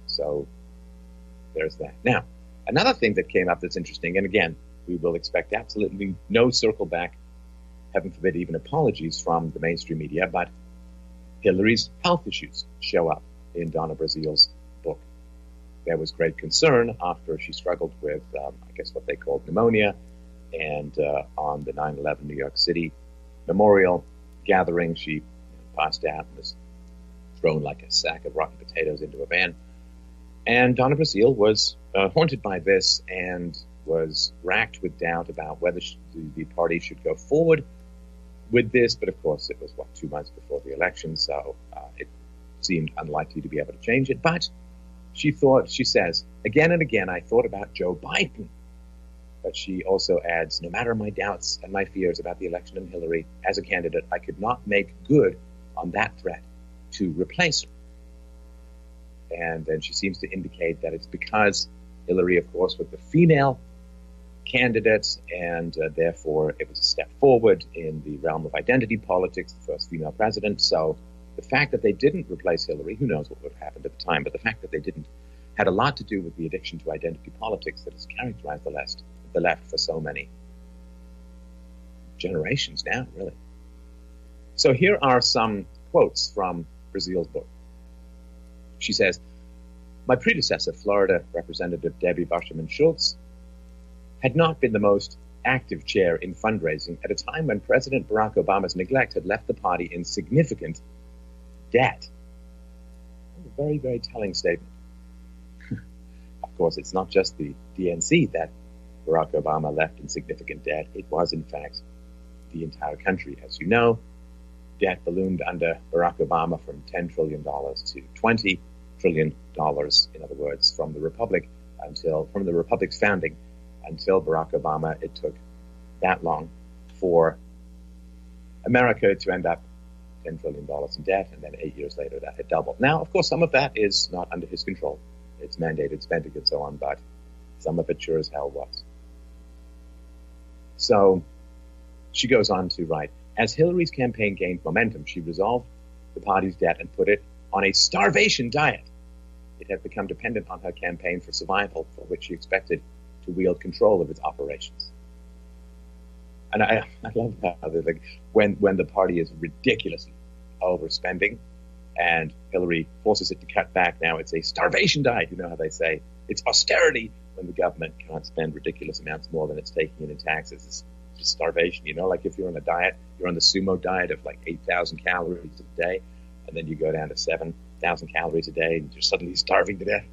so there's that. Now, another thing that came up that's interesting, and again, we will expect absolutely no circle back, heaven forbid even apologies from the mainstream media, but Hillary's health issues show up in Donna Brazile's book. There was great concern after she struggled with, what they called pneumonia, and on the 9/11 New York City memorial gathering, she passed out and was thrown like a sack of rotten potatoes into a van. And Donna Brazile was haunted by this and was racked with doubt about whether the party should go forward with this. But of course, it was, 2 months before the election, so it seemed unlikely to be able to change it. But she says, again and again, I thought about Joe Biden. But she also adds, no matter my doubts and my fears about the election and Hillary as a candidate, I could not make good on that threat to replace her. And then she seems to indicate that it's because Hillary, of course, was the female candidate, and therefore it was a step forward in the realm of identity politics, the first female president. So the fact that they didn't replace Hillary, who knows what would have happened at the time, but the fact that they didn't had a lot to do with the addiction to identity politics that has characterized the left for so many generations now, really. So here are some quotes from Brazile's book. She says, my predecessor, Florida Representative Debbie Wasserman Schultz, had not been the most active chair in fundraising at a time when President Barack Obama's neglect had left the party in significant debt. A very, very telling statement. Of course, it's not just the DNC that Barack Obama left in significant debt. It was, in fact, the entire country. As you know, debt ballooned under Barack Obama from $10 trillion to $20 trillion. In other words, from the Republic's founding until Barack Obama, it took that long for America to end up $10 trillion in debt, and then 8 years later that had doubled. Now, of course, some of that is not under his control. It's mandated spending and so on, but some of it sure as hell was. So she goes on to write, as Hillary's campaign gained momentum, she resolved the party's debt and put it on a starvation diet. It had become dependent on her campaign for survival, for which she expected to wield control of its operations. And I love how like when the party is ridiculously overspending and Hillary forces it to cut back, now it's a starvation diet. You know how they say it's austerity when the government can't spend ridiculous amounts more than it's taking in taxes. It's just starvation. You know, like if you're on a diet, you're on the sumo diet of like 8,000 calories a day, and then you go down to 7,000 calories a day and you're suddenly starving to death.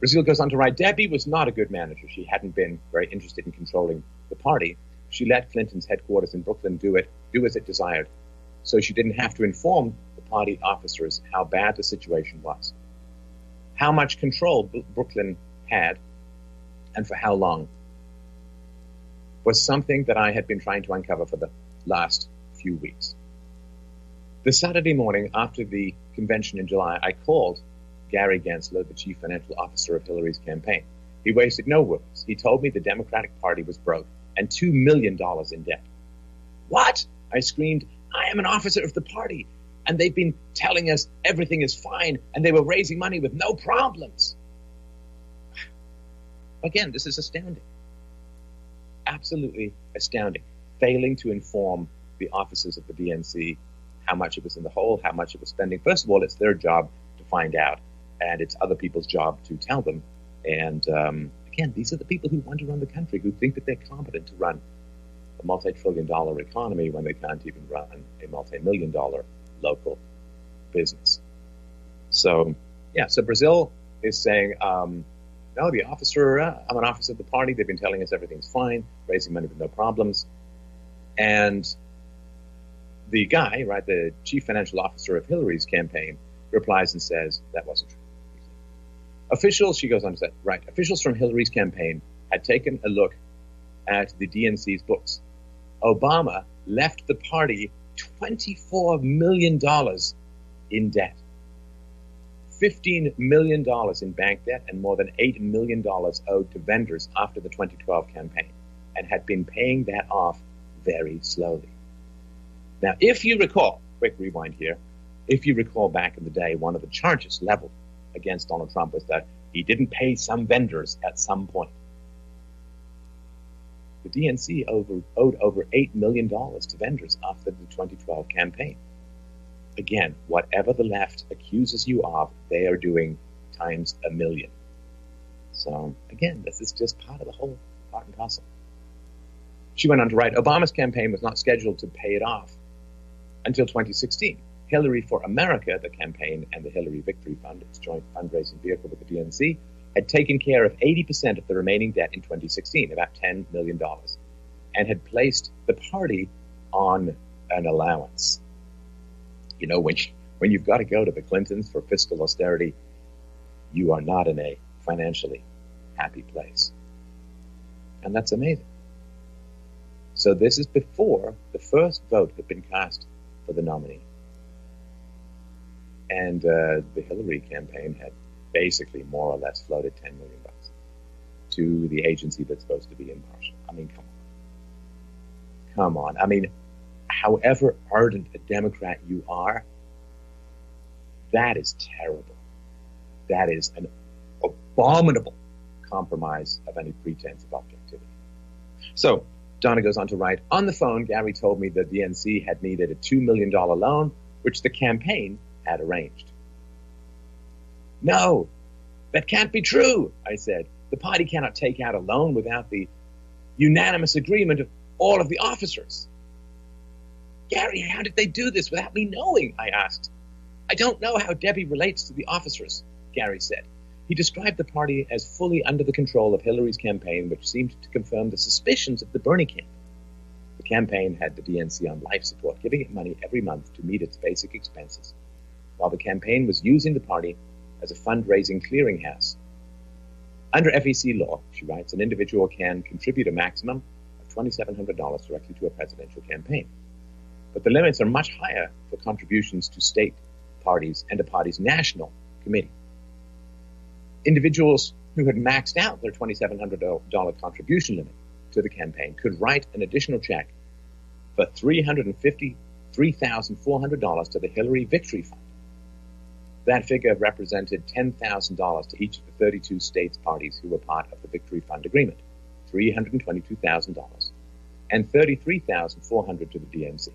Brazile goes on to write, Debbie was not a good manager. She hadn't been very interested in controlling the party. She let Clinton's headquarters in Brooklyn do as it desired, so she didn't have to inform the party officers how bad the situation was, how much control Brooklyn had, and for how long, was something that I had been trying to uncover for the last few weeks. The Saturday morning after the convention in July, I called Gary Gensler, the chief financial officer of Hillary's campaign. He wasted no words. He told me the Democratic Party was broke and $2 million in debt. What? I screamed. I am an officer of the party, and they've been telling us everything is fine, and they were raising money with no problems. Again, this is astounding. Absolutely astounding. Failing to inform the officers of the DNC how much it was in the hole, how much it was spending. First of all, it's their job to find out, and it's other people's job to tell them. And again, these are the people who want to run the country, who think that they're competent to run a multi-trillion-dollar economy when they can't even run a multi-million-dollar local business. So, yeah, so Brazile is saying, no, I'm an officer of the party. They've been telling us everything's fine, raising money with no problems. And the guy, right, the chief financial officer of Hillary's campaign, replies and says, that wasn't true. Officials, she goes on to say, right, officials from Hillary's campaign had taken a look at the DNC's books. Obama left the party $24 million in debt, $15 million in bank debt, and more than $8 million owed to vendors after the 2012 campaign, and had been paying that off very slowly. Now, if you recall, quick rewind here, if you recall back in the day, one of the charges leveled against Donald Trump was that he didn't pay some vendors at some point. The DNC owed over $8 million to vendors after the 2012 campaign. Again, whatever the left accuses you of, they are doing times a million. So, again, this is just part of the whole part and parcel. She went on to write, Obama's campaign was not scheduled to pay it off until 2016. Hillary for America, the campaign, and the Hillary Victory Fund, its joint fundraising vehicle with the DNC, had taken care of 80% of the remaining debt in 2016, about $10 million, and had placed the party on an allowance. You know, when you've got to go to the Clintons for fiscal austerity, you are not in a financially happy place. And that's amazing. So this is before the first vote had been cast for the nominee. And the Hillary campaign had basically more or less floated $10 million to the agency that's supposed to be impartial. I mean, come on. I mean, however ardent a Democrat you are, that is terrible. That is an abominable compromise of any pretense of objectivity. So Donna goes on to write, on the phone, Gary told me the DNC had needed a $2 million loan, which the campaign had arranged. No, that can't be true, I said. The party cannot take out a loan without the unanimous agreement of all of the officers. Gary, how did they do this without me knowing? I asked. I don't know how Debbie relates to the officers, Gary said. He described the party as fully under the control of Hillary's campaign, which seemed to confirm the suspicions of the Bernie camp. The campaign had the DNC on life support, giving it money every month to meet its basic expenses, while the campaign was using the party as a fundraising clearinghouse. Under FEC law, she writes, an individual can contribute a maximum of $2,700 directly to a presidential campaign. But the limits are much higher for contributions to state parties and a party's national committee. Individuals who had maxed out their $2,700 contribution limit to the campaign could write an additional check for $353,400 to the Hillary Victory Fund. That figure represented $10,000 to each of the 32 states' parties who were part of the Victory Fund agreement, $322,000, and $33,400 to the DNC.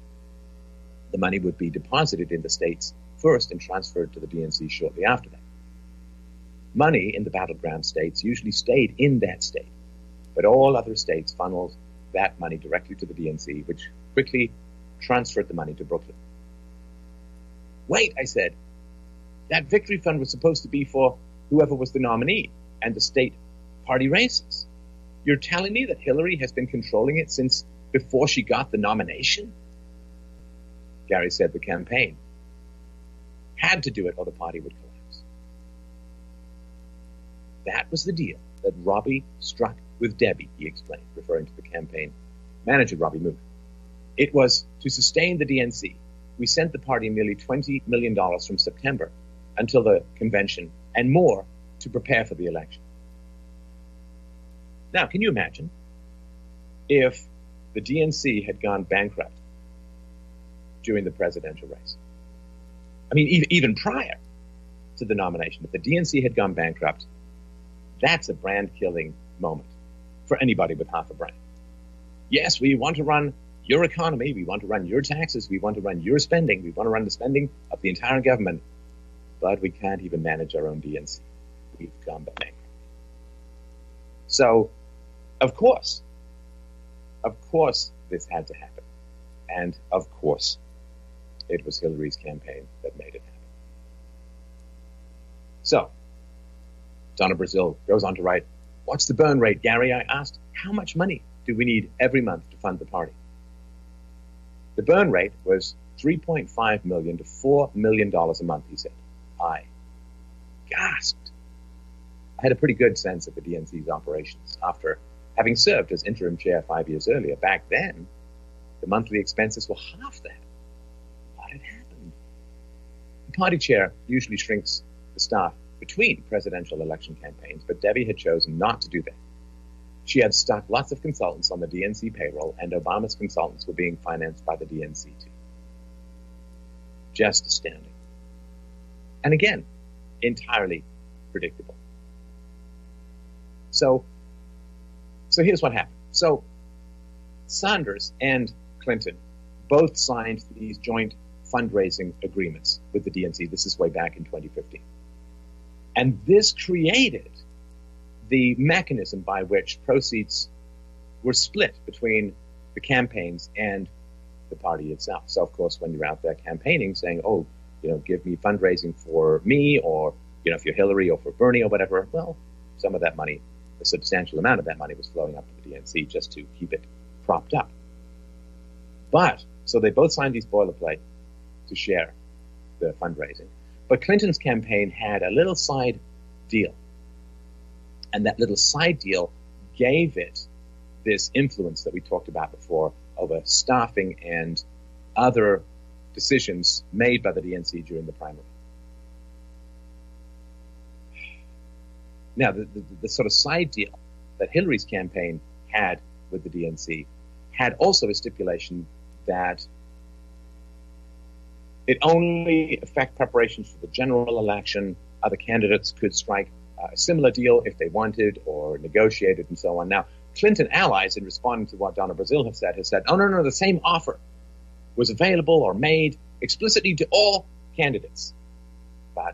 The money would be deposited in the states first and transferred to the DNC shortly after that. Money in the battleground states usually stayed in that state, but all other states funneled that money directly to the DNC, which quickly transferred the money to Brooklyn. Wait, I said, that Victory Fund was supposed to be for whoever was the nominee and the state party races. You're telling me that Hillary has been controlling it since before she got the nomination? Gary said the campaign had to do it or the party would collapse. That was the deal that Robbie struck with Debbie, he explained, referring to the campaign manager, Robbie Moon. It was to sustain the DNC. We sent the party nearly $20 million from September until the convention and more to prepare for the election. Now, can you imagine if the DNC had gone bankrupt during the presidential race? I mean, even prior to the nomination, if the DNC had gone bankrupt, that's a brand-killing moment for anybody with half a brain. Yes, we want to run your economy, we want to run your taxes, we want to run your spending, we want to run the spending of the entire government, but we can't even manage our own DNC. We've gone bankrupt. So, of course, this had to happen. And of course, it was Hillary's campaign that made it happen. So, Donna Brazil goes on to write, what's the burn rate, Gary? I asked. How much money do we need every month to fund the party? The burn rate was $3.5 million to $4 million a month, he said. I gasped. I had a pretty good sense of the DNC's operations after having served as interim chair 5 years earlier. Back then, the monthly expenses were half that. What had happened? The party chair usually shrinks the staff between presidential election campaigns, but Debbie had chosen not to do that. She had stuck lots of consultants on the DNC payroll, and Obama's consultants were being financed by the DNC too. Just astounding. And again, entirely predictable. So here's what happened. So Sanders and Clinton both signed these joint fundraising agreements with the DNC. This is way back in 2015. And this created the mechanism by which proceeds were split between the campaigns and the party itself. So, of course, when you're out there campaigning, saying, oh, give me fundraising for me, or, if you're Hillary or for Bernie or whatever, well, some of that money, a substantial amount of that money, was flowing up to the DNC just to keep it propped up. But, so they both signed these boilerplate to share the fundraising. But Clinton's campaign had a little side deal. And that little side deal gave it this influence that we talked about before over staffing and other decisions made by the DNC during the primary. Now, the sort of side deal that Hillary's campaign had with the DNC had also a stipulation that it only affect preparations for the general election. Other candidates could strike a similar deal if they wanted or negotiated and so on. Now, Clinton allies, in responding to what Donna Brazile has said, oh, no, the same offer was available or made explicitly to all candidates. But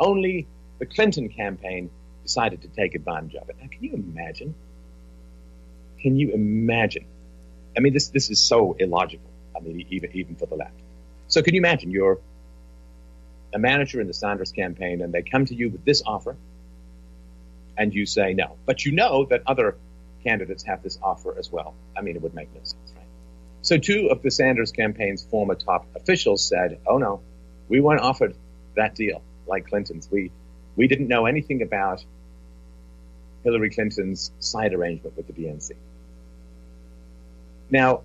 only the Clinton campaign decided to take advantage of it. Now, can you imagine? Can you imagine? I mean, this is so illogical. I mean, even for the left. So can you imagine you're a manager in the Sanders campaign and they come to you with this offer and you say no. But you know that other candidates have this offer as well. I mean, it would make no sense, right? So two of the Sanders campaign's former top officials said, oh no, we weren't offered that deal like Clinton's. We didn't know anything about Hillary Clinton's side arrangement with the DNC. Now,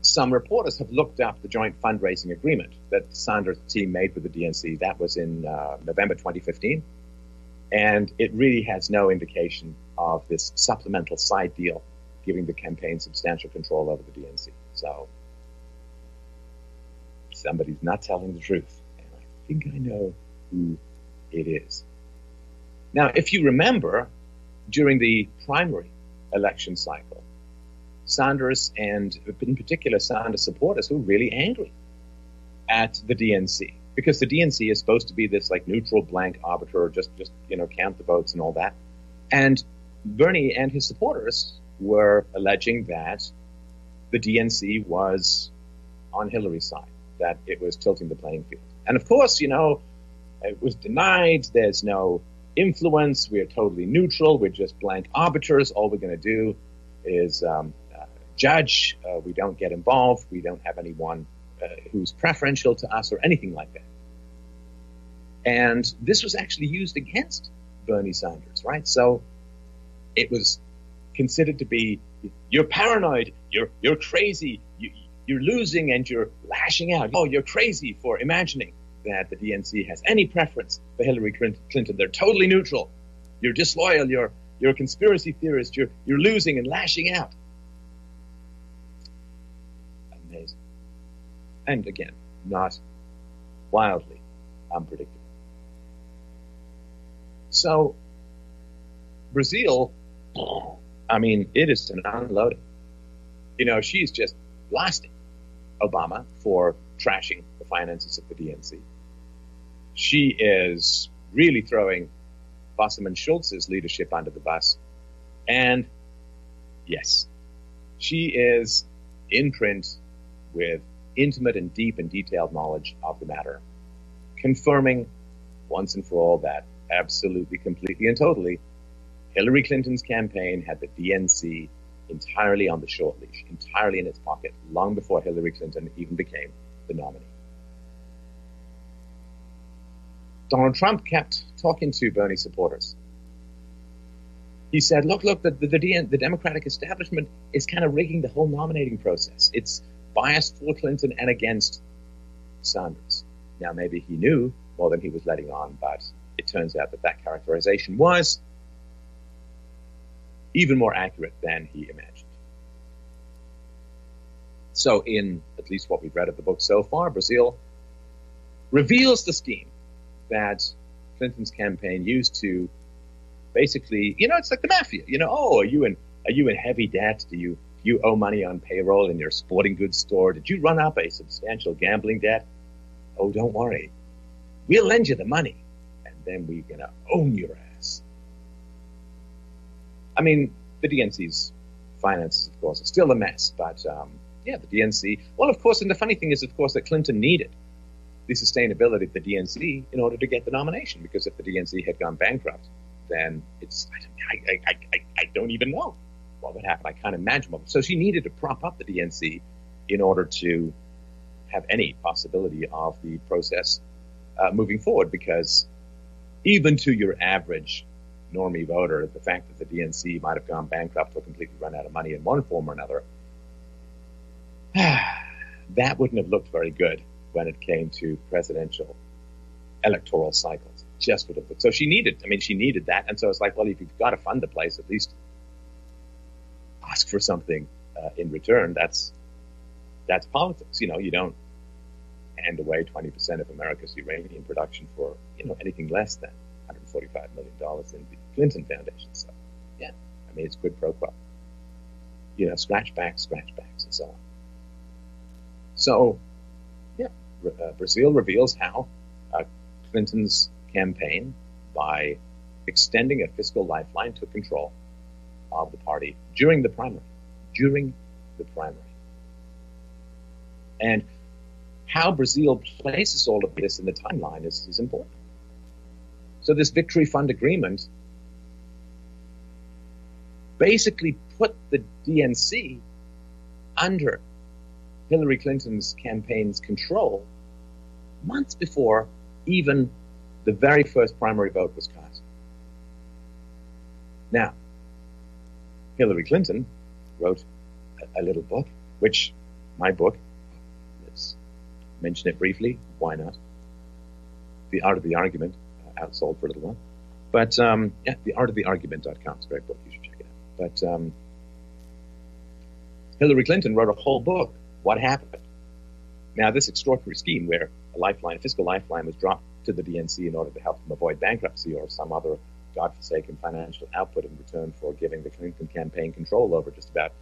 some reporters have looked up the joint fundraising agreement that the Sanders team made with the DNC. That was in November 2015. And it really has no indication of this supplemental side deal giving the campaign substantial control over the DNC. So somebody's not telling the truth. And I think I know who it is. Now, if you remember, during the primary election cycle, Sanders, and in particular Sanders supporters, who were really angry at the DNC, because the DNC is supposed to be this like neutral blank arbiter, just count the votes and all that. And Bernie and his supporters were alleging that the DNC was on Hillary's side, that it was tilting the playing field. And of course, it was denied. There's no influence. We're totally neutral. We're just blank arbiters. All we're going to do is judge. We don't get involved. We don't have anyone who's preferential to us or anything like that. And this was actually used against Bernie Sanders, right? So it was considered to be, you're paranoid, you're crazy, you're losing and you're lashing out. Oh, you're crazy for imagining that the DNC has any preference for Hillary Clinton. They're totally neutral. You're disloyal. You're a conspiracy theorist. You're losing and lashing out. Amazing. And again, not wildly unpredictable. So, Brazile, I mean, it is an unloading. She's just blasting Obama for trashing the finances of the DNC. She is really throwing Wasserman Schultz's leadership under the bus. And yes, she is in print with intimate and deep and detailed knowledge of the matter, confirming once and for all that absolutely, completely, and totally Hillary Clinton's campaign had the DNC entirely on the short leash, entirely in its pocket, long before Hillary Clinton even became the nominee. Donald Trump kept talking to Bernie supporters. He said, look, the Democratic establishment is kind of rigging the whole nominating process. It's biased for Clinton and against Sanders. Now, maybe he knew more than he was letting on, but it turns out that characterization was even more accurate than he imagined. So in at least what we've read of the book so far, Brazile reveals the scheme that Clinton's campaign used to basically, it's like the mafia. Are you in heavy debt? Do you owe money on payroll in your sporting goods store? Did you run up a substantial gambling debt? Oh, don't worry. We'll lend you the money, and then we're going to own your ass. I mean, the DNC's finances, of course, are still a mess, but the DNC, well, of course, and the funny thing is, of course, that Clinton needed the sustainability of the DNC in order to get the nomination. Because if the DNC had gone bankrupt, then I don't even know what would happen. I can't imagine what. So she needed to prop up the DNC in order to have any possibility of the process moving forward. Because even to your average normie voter, the fact that the DNC might have gone bankrupt or completely run out of money in one form or another, that wouldn't have looked very good when it came to presidential electoral cycles. Just would have looked. So she needed that. And so it's like, well, if you've got to fund the place, at least ask for something in return. That's politics. You don't hand away 20% of America's uranium production for, anything less than $145 million in the Clinton Foundation. So, yeah, it's quid pro quo. Scratchbacks, and so on. So, yeah, Brazil reveals how Clinton's campaign, by extending a fiscal lifeline, took control of the party during the primary. And how Brazil places all of this in the timeline is important. So this Victory Fund agreement basically put the DNC under Hillary Clinton's campaign's control months before even the very first primary vote was cast. Now, Hillary Clinton wrote a little book, which my book, let's mention it briefly, why not? The Art of the Argument, outsold for a little while. But, theartoftheargument.com. It's a great book. You should check it out. But Hillary Clinton wrote a whole book, What Happened? Now, this extraordinary scheme where a fiscal lifeline was dropped to the DNC in order to help them avoid bankruptcy or some other godforsaken financial output in return for giving the Clinton campaign control over just about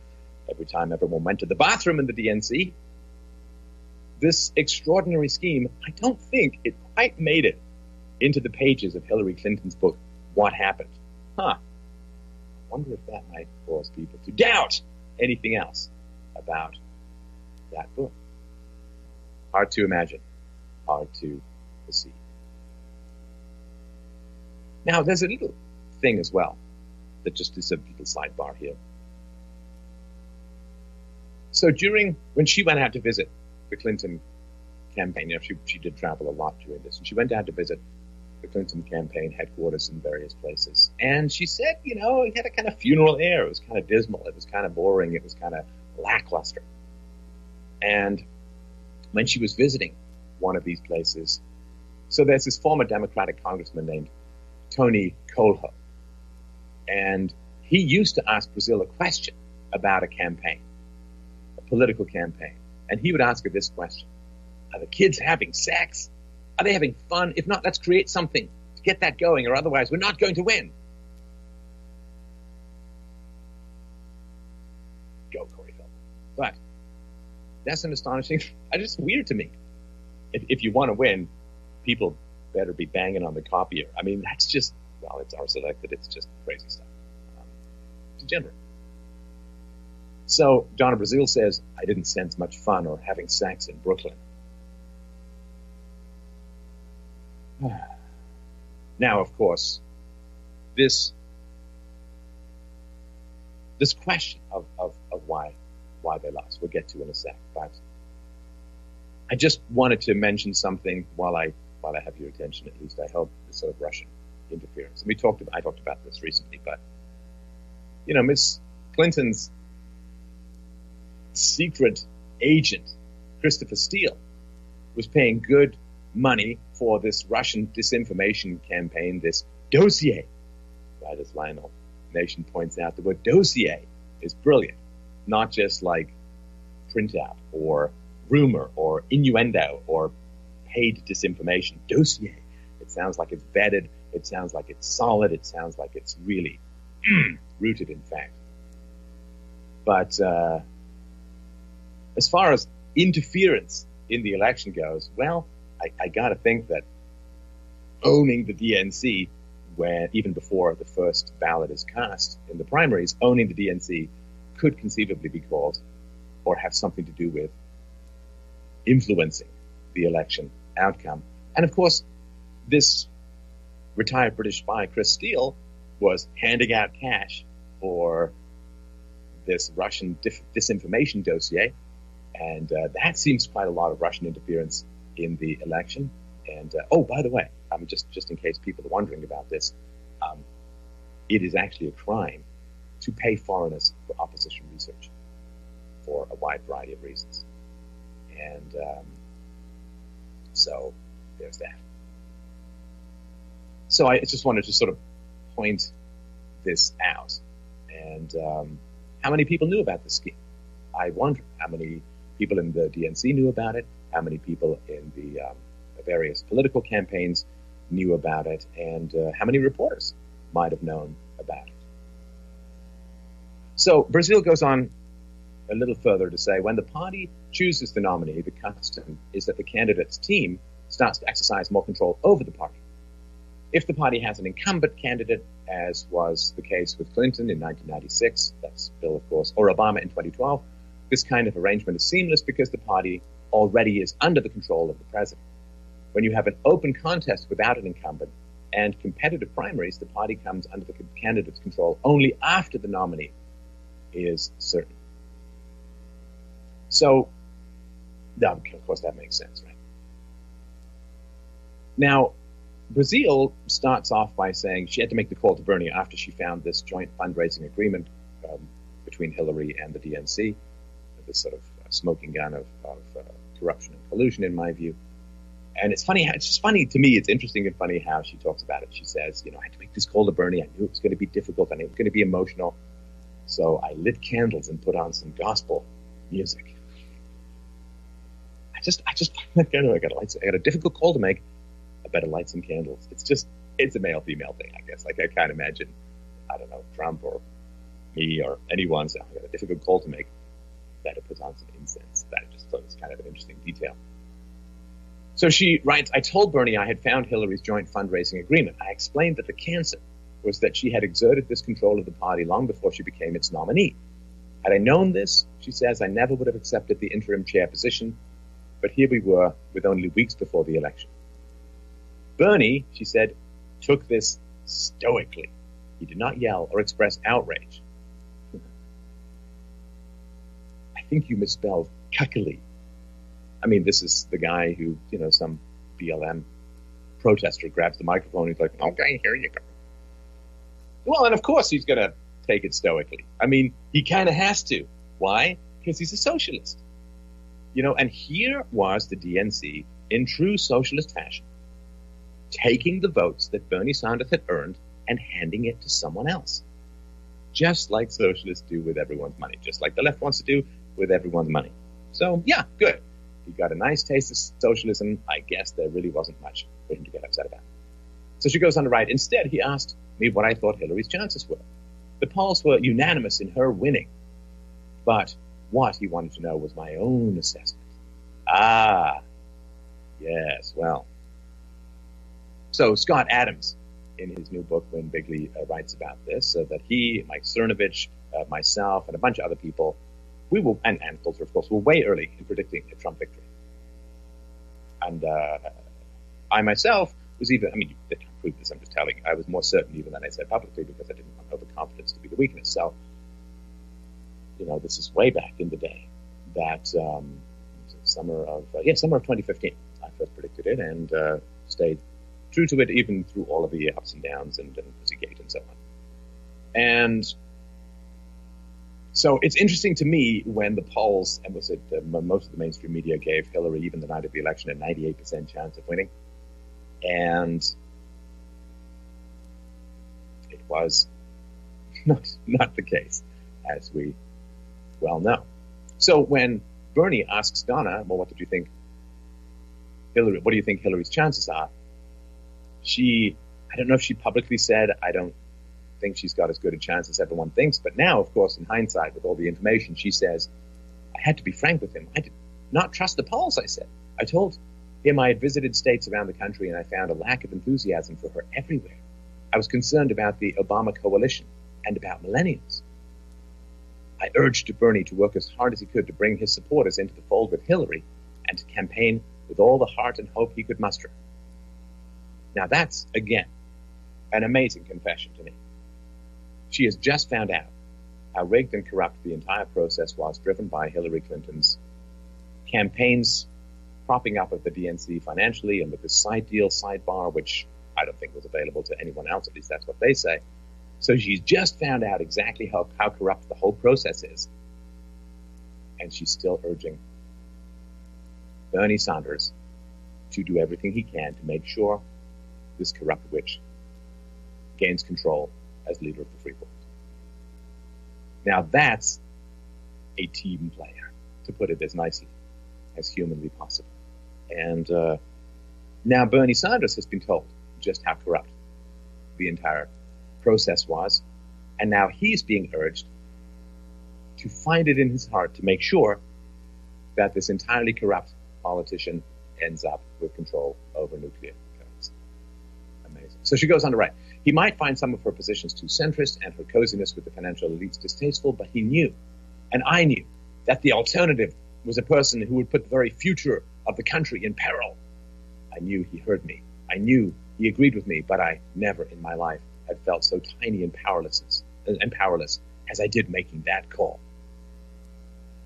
every time everyone went to the bathroom in the DNC. This extraordinary scheme, I don't think it quite made it into the pages of Hillary Clinton's book, What Happened? I wonder if that might cause people to doubt anything else about that book. Hard to imagine, hard to see. Now, there's a little thing as well that just is a little sidebar here. So when she went out to visit the Clinton campaign, she did travel a lot during this, and she went out to visit the Clinton campaign headquarters in various places. And she said, it had a kind of funeral air. It was kind of dismal. It was kind of boring. It was kind of lackluster. And when she was visiting one of these places, so there's this former Democratic congressman named Tony Colho. And he used to ask Brazil a question about a campaign, a political campaign. And he would ask her this question: are the kids having sex? Are they having fun? If not, let's create something to get that going, or otherwise we're not going to win. Go, Corey Feldman. But that's an astonishing, it's just weird to me. If you want to win, people better be banging on the copier. That's just, it's our selected. It's just crazy stuff. Degenerate. So Donna Brazil says, I didn't sense much fun or having sex in Brooklyn. Now, of course, this question of why they lost, we'll get to in a sec. But I just wanted to mention something while I have your attention, at least I hope, the sort of Russian interference. And I talked about this recently, but Miss Clinton's secret agent, Christopher Steele, was paying good money for this Russian disinformation campaign, this dossier. Right, as Lionel Nation points out, the word dossier is brilliant. Not just like printout or rumor or innuendo or paid disinformation. Dossier. It sounds like it's vetted. It sounds like it's solid. It sounds like it's really rooted in fact. But as far as interference in the election goes, well, I got to think that owning the DNC, even before the first ballot is cast in the primaries, owning the DNC could conceivably be called or have something to do with influencing the election outcome. And of course, this retired British spy, Chris Steele, was handing out cash for this Russian disinformation dossier. And that seems quite a lot of Russian interference in the election. And, oh, by the way, just in case people are wondering about this, it is actually a crime to pay foreigners for opposition research for a wide variety of reasons. And so there's that. So I just wanted to sort of point this out. And how many people knew about this scheme? I wonder how many people in the DNC knew about it, how many people in the various political campaigns knew about it, and how many reporters might have known about it. So Brazil goes on a little further to say, when the party chooses the nominee, the custom is that the candidate's team starts to exercise more control over the party. If the party has an incumbent candidate, as was the case with Clinton in 1996, that's Bill, of course, or Obama in 2012, this kind of arrangement is seamless because the party already is under the control of the president. When you have an open contest without an incumbent and competitive primaries, the party comes under the candidate's control only after the nominee is certain. So, of course, that makes sense, right? Now, Brazil starts off by saying she had to make the call to Bernie after she found this joint fundraising agreement between Hillary and the DNC, this sort of smoking gun of corruption and collusion, in my view. And it's funny, it's just funny to me, it's interesting and funny how she talks about it. She says, I had to make this call to Bernie. I knew it was going to be difficult. I knew it was going to be emotional. So I lit candles and put on some gospel music. I got a difficult call to make. I better light some candles. It's a male-female thing, I guess. Like I can't imagine, I don't know, Trump or me or anyone saying, I got a difficult call to make. Better put on some incense. That I just thought was kind of an interesting detail. So she writes, I told Bernie I had found Hillary's joint fundraising agreement. I explained that the cancer was that she had exerted this control of the party long before she became its nominee. Had I known this, she says, I never would have accepted the interim chair position, but here we were with only weeks before the election. Bernie, she said, took this stoically. He did not yell or express outrage. I think you misspelled cuckily. I mean, this is the guy who, some BLM protester grabs the microphone and he's like, okay, here you go. Well, and of course he's going to take it stoically. I mean, he kind of has to. Why? Because he's a socialist. And here was the DNC in true socialist fashion, taking the votes that Bernie Sanders had earned and handing it to someone else. Just like socialists do with everyone's money, just like the left wants to do with everyone's money. So, yeah, good. He got a nice taste of socialism. I guess there really wasn't much for him to get upset about. So she goes on to write, instead, he asked me what I thought Hillary's chances were. The polls were unanimous in her winning. But what he wanted to know was my own assessment. Ah, yes, well. So Scott Adams, in his new book, Win Bigly, writes about this, that he, Mike Cernovich, myself, and a bunch of other people, and Coulter, of course, were way early in predicting a Trump victory. And I myself was they can't prove this, I'm just telling you, I was more certain even than I said publicly because I didn't want overconfidence to be the weakness. So, this is way back in the day that summer of 2015, I first predicted it and stayed true to it even through all of the ups and downs and Pussygate and so on. And so it's interesting to me when the polls, and most of the mainstream media gave Hillary, even the night of the election, a 98% chance of winning. And it was not the case, as we well know. So when Bernie asks Donna, well, what do you think Hillary's chances are? I don't know if she publicly said, I don't think she's got as good a chance as everyone thinks. But now, of course, in hindsight, with all the information, she says, I had to be frank with him. I did not trust the polls, I said. I told him I had visited states around the country and I found a lack of enthusiasm for her everywhere. I was concerned about the Obama coalition and about millennials. I urged Bernie to work as hard as he could to bring his supporters into the fold with Hillary and to campaign with all the heart and hope he could muster. Now that's, again, an amazing confession to me. She has just found out how rigged and corrupt the entire process was, driven by Hillary Clinton's campaigns propping up of the DNC financially, and with this side deal, sidebar, which I don't think was available to anyone else, at least that's what they say. So she's just found out exactly how corrupt the whole process is. And she's still urging Bernie Sanders to do everything he can to make sure this corrupt witch gains control as leader of the free world. Now that's a team player, to put it as nicely as humanly possible. And now Bernie Sanders has been told just how corrupt the entire process was, and now he's being urged to find it in his heart to make sure that this entirely corrupt politician ends up with control over nuclear weapons. Amazing. So she goes on to write, he might find some of her positions too centrist and her coziness with the financial elites distasteful, but he knew, and I knew, that the alternative was a person who would put the very future of the country in peril. I knew he heard me. I knew he agreed with me, but I never in my life had felt so tiny and powerless as I did making that call.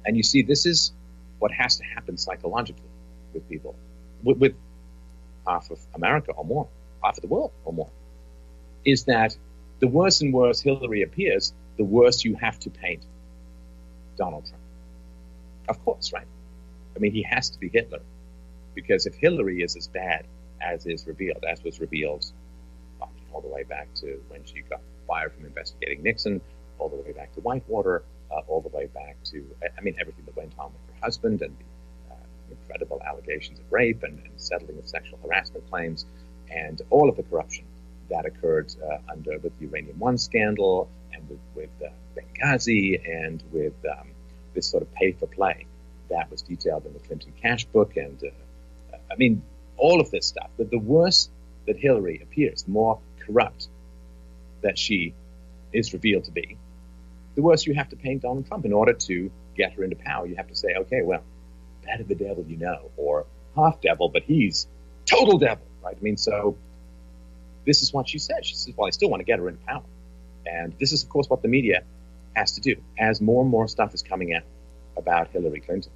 And you see, this is what has to happen psychologically with people, with half of America or more, half of the world or more, is that the worse and worse Hillary appears, the worse you have to paint Donald Trump. Of course, right? I mean, he has to be Hitler, because if Hillary is as bad as was revealed all the way back to when she got fired from investigating Nixon, all the way back to Whitewater, all the way back to, everything that went on with her husband and the incredible allegations of rape and settling of sexual harassment claims, and all of the corruption that occurred with the Uranium One scandal, and with Benghazi, and with this sort of pay for play that was detailed in the Clinton cash book, and all of this stuff. That the worse that Hillary appears, the more corrupt that she is revealed to be, the worse you have to paint Donald Trump in order to get her into power. You have to say, okay, well, better the devil you know, or half devil, but he's total devil, right? So this is what she said. She says, well, I still want to get her into power. And this is, of course, what the media has to do. As more and more stuff is coming out about Hillary Clinton,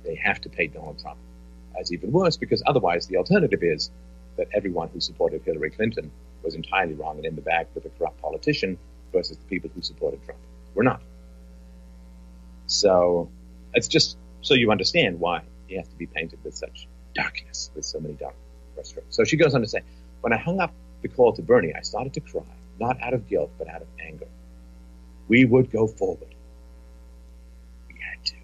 they have to paint Donald Trump as even worse, because otherwise the alternative is that everyone who supported Hillary Clinton was entirely wrong and in the bag with a corrupt politician, versus the people who supported Trump were not. So it's just so you understand why he has to be painted with such darkness, with so many dark brushstrokes. So she goes on to say, when I hung up the call to Bernie, I started to cry, not out of guilt, but out of anger. We would go forward. We had to.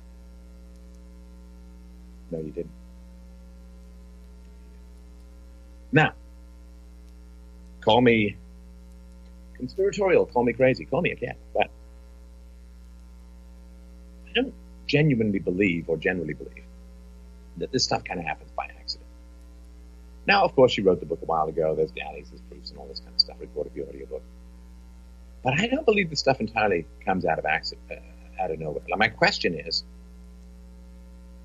No, you didn't. Now, call me conspiratorial, call me crazy, call me a cat, but I don't genuinely believe, or generally believe, that this stuff kind of happens by accident. Now, of course, she wrote the book a while ago. There's galleys, there's proofs, and all this kind of stuff. Recorded the audiobook. But I don't believe this stuff entirely comes out of accident, out of nowhere. Now, my question is,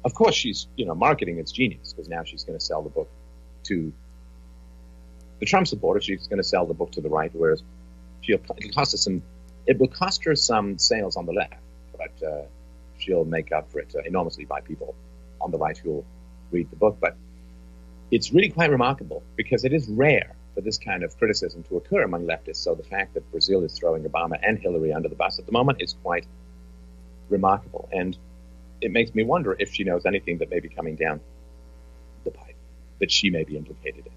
of course, she's marketing its genius, because now she's going to sell the book to the Trump supporters. She's going to sell the book to the right, whereas it will cost her some sales on the left, but she'll make up for it enormously by people on the right who will read the book. But it's really quite remarkable, because it is rare for this kind of criticism to occur among leftists. So the fact that Brazil is throwing Obama and Hillary under the bus at the moment is quite remarkable. And it makes me wonder if she knows anything that may be coming down the pipe that she may be implicated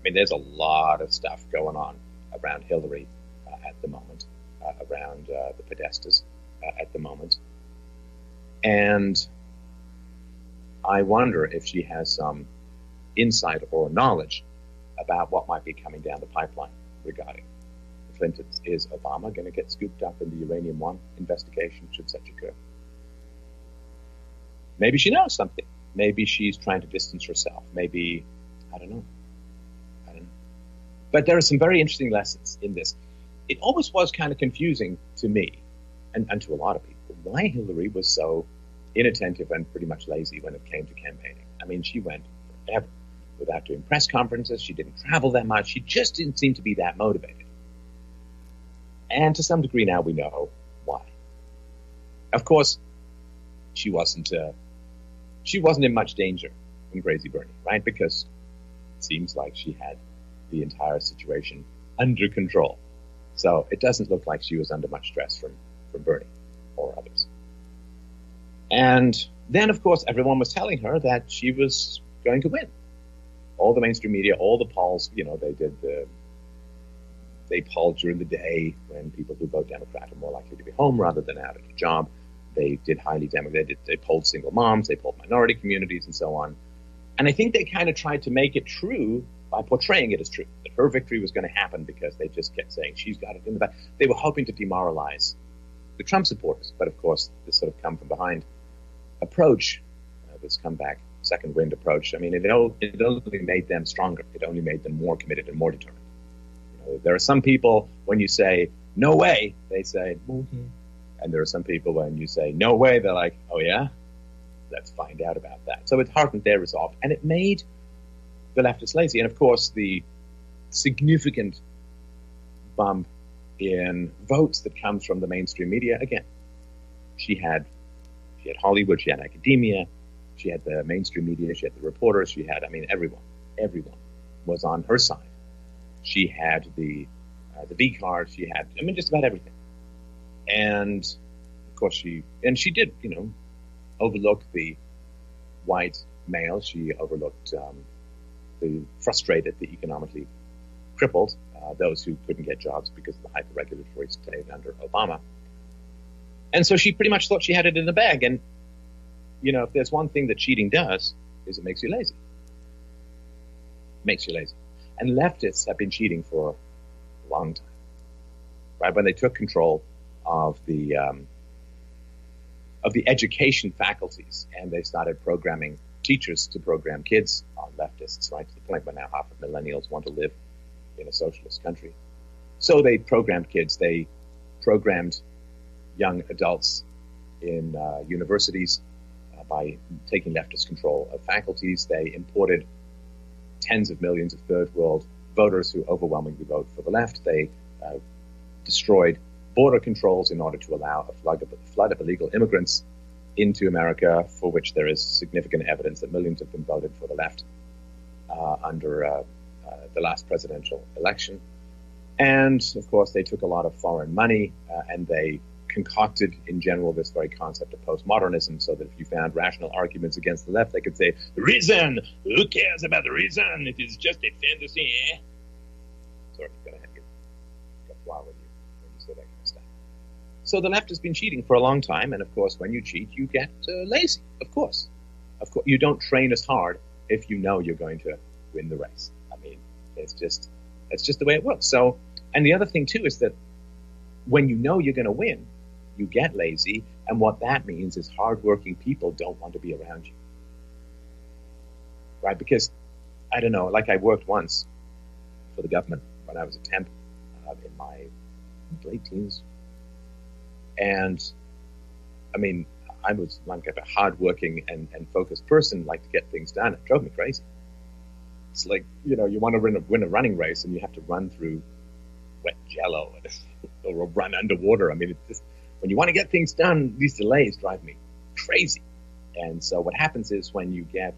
in. There's a lot of stuff going on around Hillary at the moment, around the Podestas at the moment. And I wonder if she has some insight or knowledge about what might be coming down the pipeline regarding the Clintons. Is Obama going to get scooped up in the Uranium One investigation, should such occur? Maybe she knows something. Maybe she's trying to distance herself. Maybe, I don't know. But there are some very interesting lessons in this. It always was kind of confusing to me, and to a lot of people, why Hillary was so inattentive and pretty much lazy when it came to campaigning. I mean, she went forever without doing press conferences. She didn't travel that much. She just didn't seem to be that motivated. And to some degree now we know why. Of course, she wasn't in much danger from Crazy Bernie, right? Because it seems like she had the entire situation under control. So it doesn't look like she was under much stress from Bernie or others. And then, of course, everyone was telling her that she was going to win. All the mainstream media, all the polls, they polled during the day when people who vote Democrat are more likely to be home rather than out at a job. They did highly Democratic. They polled single moms, they polled minority communities, and so on. And I think they kind of tried to make it true by portraying it as true, that her victory was going to happen because they just kept saying she's got it in the back. They were hoping to demoralize the Trump supporters. But of course, this sort of come from behind approach, this comeback, second wind approach, I mean, it only made them stronger. It only made them more committed and more determined. There are some people, when you say, no way, they say, okay. And there are some people, when you say, no way, they're like, oh yeah? Let's find out about that. So it hardened their resolve, and it made the leftists lazy. And of course, the significant bump in votes that comes from the mainstream media, again, she had Hollywood, she had academia, she had the mainstream media, she had the reporters, she had, everyone was on her side. She had the V card, she had, just about everything. And of course she did, overlook the white male. She overlooked the frustrated, the economically crippled, those who couldn't get jobs because of the hyper-regulatory state under Obama. And so she pretty much thought she had it in the bag. And, if there's one thing that cheating does, is it makes you lazy. It makes you lazy. And leftists have been cheating for a long time, right? When they took control of the education faculties and they started programming teachers to program kids on leftists, right? To the point where now half of millennials want to live in a socialist country. So they programmed kids. They programmed young adults in universities by taking leftist control of faculties. They imported tens of millions of third world voters who overwhelmingly vote for the left. They destroyed border controls in order to allow a flood of illegal immigrants into America, for which there is significant evidence that millions of them voted for the left under the last presidential election. And, of course, they took a lot of foreign money and they concocted, in general, this very concept of postmodernism, so that if you found rational arguments against the left, they could say, reason! Who cares about the reason? It is just a fantasy, eh? Sorry, go ahead. Got wild with you when you say that kind of stuff. So the left has been cheating for a long time, and of course, when you cheat, you get lazy. Of course, you don't train as hard if you know you're going to win the race. It's just the way it works. So, and the other thing too is that when you know you're going to win, you get lazy, and what that means is hardworking people don't want to be around you, right? Because I don't know, like I worked once for the government when I was a temp in my late teens. And I was like a hardworking and focused person, like to get things done. It drove me crazy. It's like, you want to win a running race and you have to run through wet jello or run underwater. It's just, when you want to get things done, these delays drive me crazy. And so what happens is when you get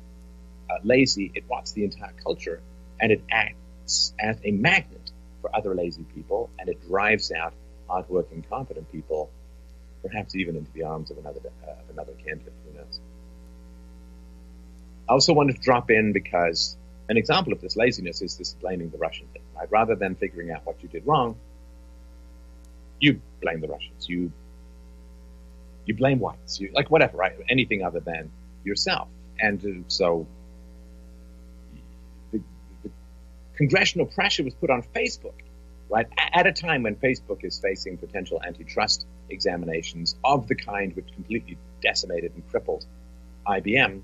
lazy, it rots the entire culture and it acts as a magnet for other lazy people, and it drives out hardworking, competent people, perhaps even into the arms of another candidate. Who knows? I also wanted to drop in because an example of this laziness is this blaming the Russian thing, right? Rather than figuring out what you did wrong, you blame the Russians. You blame whites. You like whatever, right? Anything other than yourself. And so the congressional pressure was put on Facebook, right? At a time when Facebook is facing potential antitrust examinations of the kind which completely decimated and crippled IBM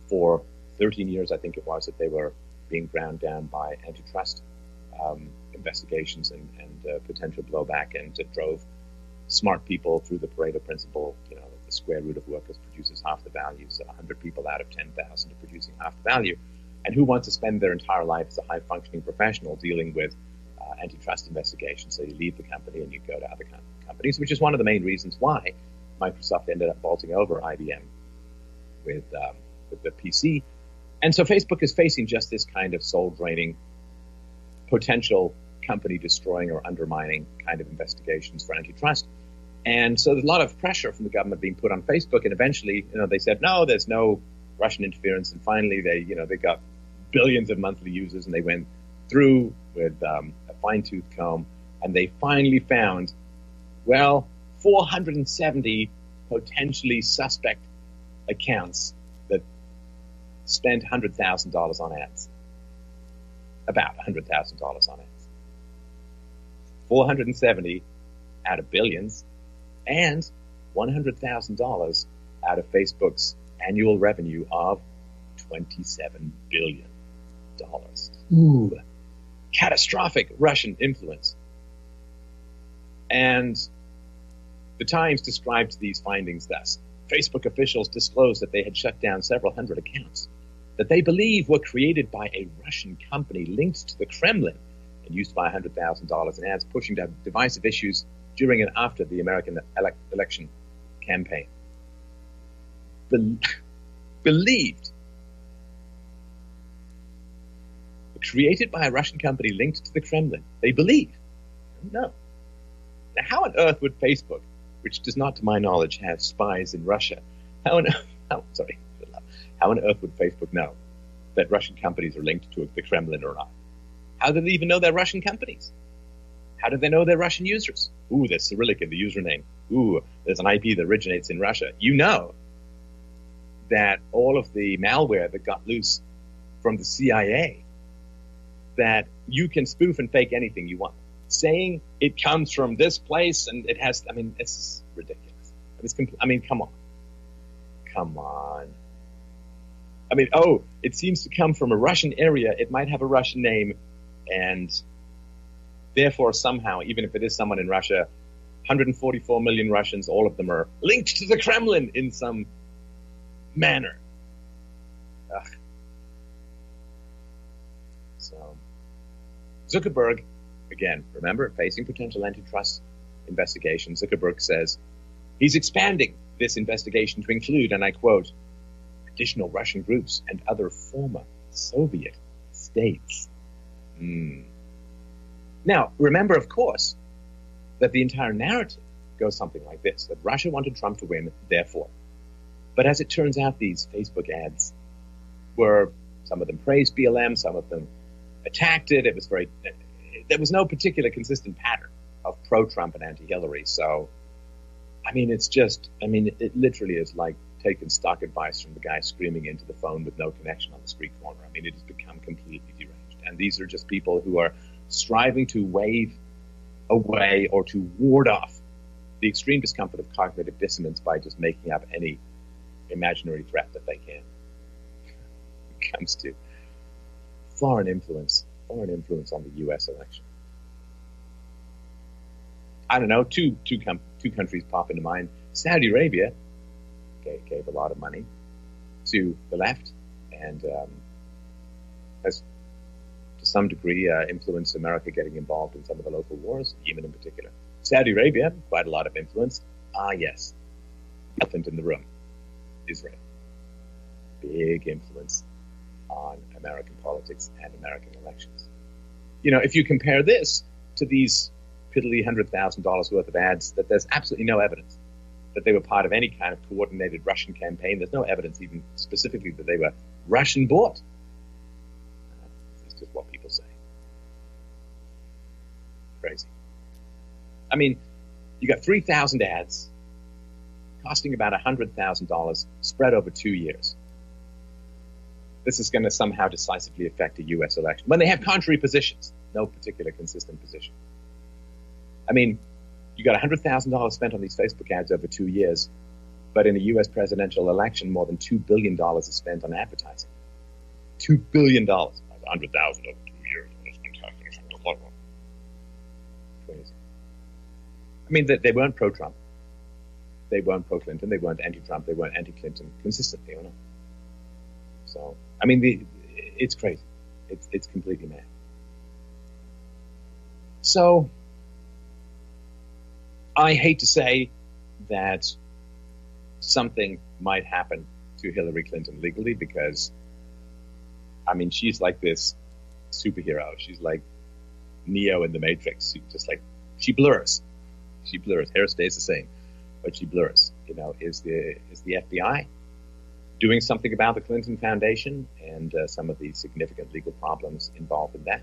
for 13 years, I think it was, that they were being ground down by antitrust investigations and potential blowback, and it drove smart people through the Pareto principle, the square root of workers produces half the value, so 100 people out of 10,000 are producing half the value. And who wants to spend their entire life as a high-functioning professional dealing with antitrust investigations? So you leave the company and you go to other companies, which is one of the main reasons why Microsoft ended up vaulting over IBM with the PC. And so Facebook is facing just this kind of soul-draining, potential company-destroying or undermining kind of investigations for antitrust. And so there's a lot of pressure from the government being put on Facebook, and eventually, they said, no, there's no Russian interference, and finally they got billions of monthly users, and they went through with a fine-tooth comb, and they finally found, 470 potentially suspect accounts that spent $100,000 on ads. About $100,000 on ads. 470 out of billions, and $100,000 out of Facebook's annual revenue of $27 billion. Ooh, catastrophic Russian influence. And the Times described these findings thus. Facebook officials disclosed that they had shut down several hundred accounts that they believe were created by a Russian company linked to the Kremlin and used by $100,000 in ads pushing divisive issues during and after the American election campaign. Believed. Created by a Russian company linked to the Kremlin. They believe. No. Now, how on earth would Facebook, which does not, to my knowledge, have spies in Russia, how on earth would Facebook know that Russian companies are linked to the Kremlin or not? How do they even know they're Russian companies? How do they know they're Russian users? Ooh, there's Cyrillic in the username. Ooh, there's an IP that originates in Russia. You know that all of the malware that got loose from the CIA, that you can spoof and fake anything you want. Saying it comes from this place and it has, it's ridiculous. Come on. Come on. It seems to come from a Russian area. It might have a Russian name, and therefore somehow, even if it is someone in Russia, 144 million Russians, all of them are linked to the Kremlin in some manner. Ugh. So, Zuckerberg, again, remember, facing potential antitrust investigation, Zuckerberg says he's expanding this investigation to include, and I quote, additional Russian groups and other former Soviet states. Now, remember, of course, that the entire narrative goes something like this, that Russia wanted Trump to win, therefore. But as it turns out, these Facebook ads were, some of them praised BLM, some of them attacked it. There was no particular consistent pattern of pro-Trump and anti-Hillary. So, it literally is like taking stock advice from the guy screaming into the phone with no connection on the street corner. It has become completely deranged. And these are just people who are striving to wave away or to ward off the extreme discomfort of cognitive dissonance by just making up any imaginary threat that they can. It comes to foreign influence on the U.S. election. I don't know, two countries pop into mind. Saudi Arabia gave a lot of money to the left and has, to some degree, influenced America getting involved in some of the local wars, Yemen in particular. Saudi Arabia, quite a lot of influence. Yes, elephant in the room, Israel. Big influence on American politics and American elections. If you compare this to these piddly $100,000 worth of ads, that there's absolutely no evidence that they were part of any kind of coordinated Russian campaign. There's no evidence even specifically that they were Russian bought. It's just what people say. Crazy. You got 3,000 ads costing about $100,000 spread over 2 years. This is going to somehow decisively affect a U.S. election when they have contrary positions, no particular consistent position. You got $100,000 spent on these Facebook ads over 2 years, but in a U.S. presidential election, more than $2 billion is spent on advertising. $2 billion. $100,000 over 2 years. Crazy. They weren't pro-Trump. they weren't pro-Clinton, they weren't anti-Trump, they weren't anti-Clinton consistently, or not. So, I mean, it's crazy. It's completely mad. So, I hate to say that something might happen to Hillary Clinton legally because, I mean, she's like this superhero. She's like Neo in the Matrix. She blurs. She blurs. Hair stays the same, but she blurs. You know, is the FBI doing something about the Clinton Foundation and some of the significant legal problems involved in that?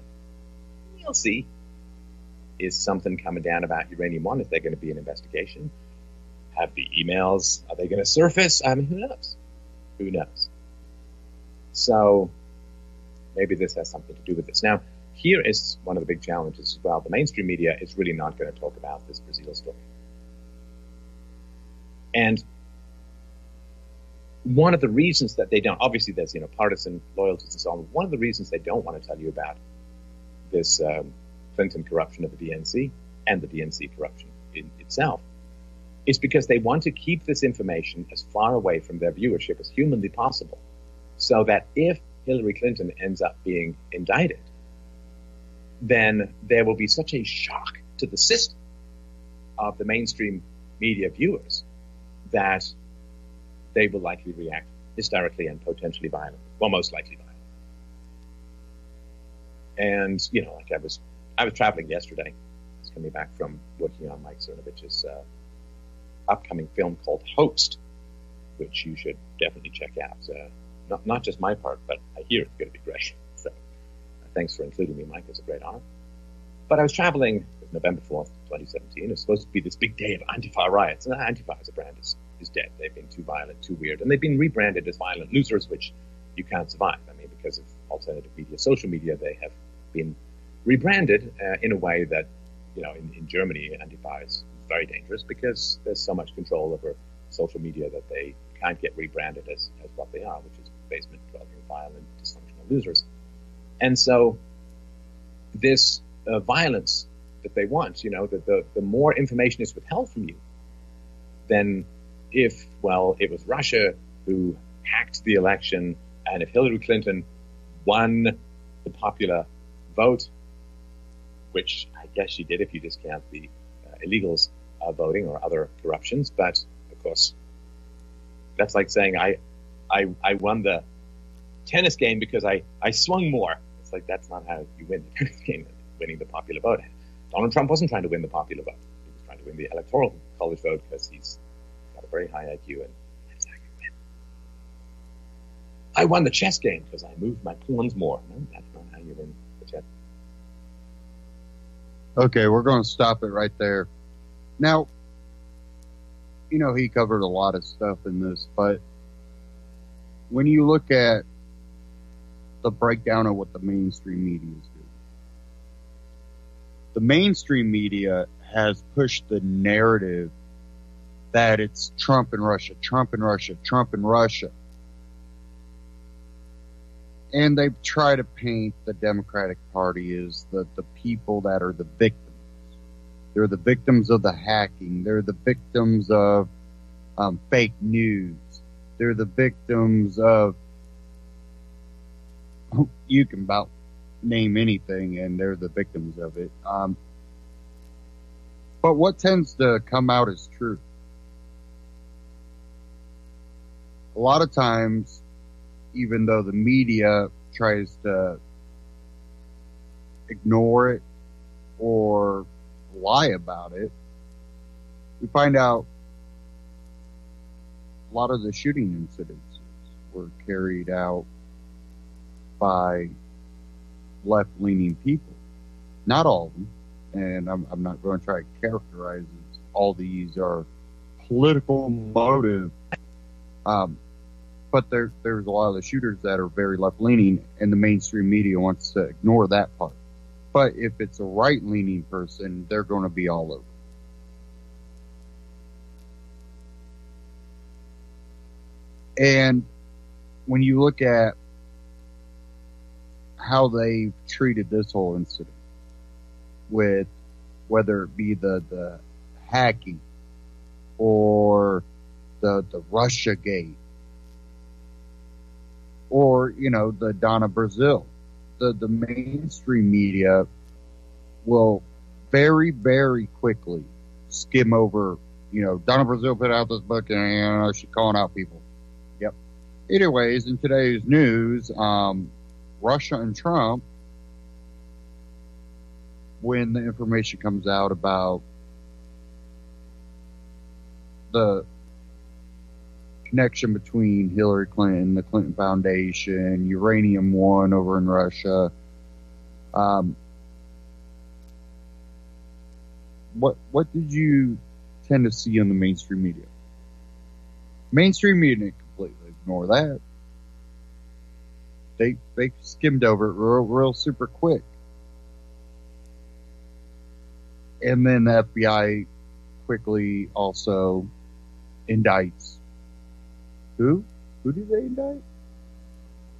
We'll see. Is something coming down about Uranium One? Is there going to be an investigation? Have the emails, are they going to surface? I mean, who knows? Who knows? So maybe this has something to do with this. Now, here is one of the big challenges as well. The mainstream media is really not going to talk about this Brazil story. And one of the reasons that they don't, obviously there's, partisan loyalties and so on. One of the reasons they don't want to tell you about this Clinton corruption of the DNC and the DNC corruption in itself is because they want to keep this information as far away from their viewership as humanly possible, so that if Hillary Clinton ends up being indicted, then there will be such a shock to the system of the mainstream media viewers that they will likely react hysterically and potentially violently, well, most likely violently. And, like I was traveling yesterday. I was coming back from working on Mike Cernovich's upcoming film called Host, which you should definitely check out. Not just my part, but I hear it's going to be great. So thanks for including me, Mike. It's a great honor. But I was traveling November 4th, 2017. It was supposed to be this big day of Antifa riots. And Antifa as a brand is dead. They've been too violent, too weird. And they've been rebranded as violent losers, which you can't survive. I mean, because of alternative media, social media, they have been rebranded in a way that, in Germany, Antifa is very dangerous because there's so much control over social media that they can't get rebranded as what they are, which is basement-dwelling, violent, dysfunctional losers. And so this violence that they want, the more information is withheld from you, then if, it was Russia who hacked the election, and if Hillary Clinton won the popular vote, which I guess she did if you discount the illegals voting or other corruptions. But, of course, that's like saying I won the tennis game because I swung more. It's like that's not how you win the tennis game, winning the popular vote. Donald Trump wasn't trying to win the popular vote. He was trying to win the electoral college vote because he's got a very high IQ, and that's how you win. I won the chess game because I moved my pawns more. No, that's not how you win the chess. Okay, we're going to stop it right there. Now, he covered a lot of stuff in this, but when you look at the breakdown of what the mainstream media is doing, the mainstream media has pushed the narrative that it's Trump and Russia, Trump and Russia, Trump and Russia. And they try to paint the Democratic Party as the people that are the victims. They're the victims of the hacking. They're the victims of fake news. They're the victims of, you can about name anything, and they're the victims of it. But what tends to come out as true? A lot of times, even though the media tries to ignore it or lie about it, we find out a lot of the shooting incidences were carried out by left-leaning people. Not all of them, and I'm not going to try to characterize it. All these are political motive. But there's a lot of the shooters that are very left-leaning, and the mainstream media wants to ignore that part. But if it's a right-leaning person, they're going to be all over. And when you look at how they've treated this whole incident, with whether it be the hacking, or the Russia Gate, or, the Donna Brazil. The mainstream media will very, very quickly skim over, Donna Brazil put out this book and, she's calling out people. Yep. Anyways, in today's news, Russia and Trump, when the information comes out about the connection between Hillary Clinton, the Clinton Foundation, Uranium One over in Russia, what did you tend to see in the mainstream media? Mainstream media completely ignore that. They skimmed over it real super quick. And then the FBI quickly also indicts. Who? Who did they indict?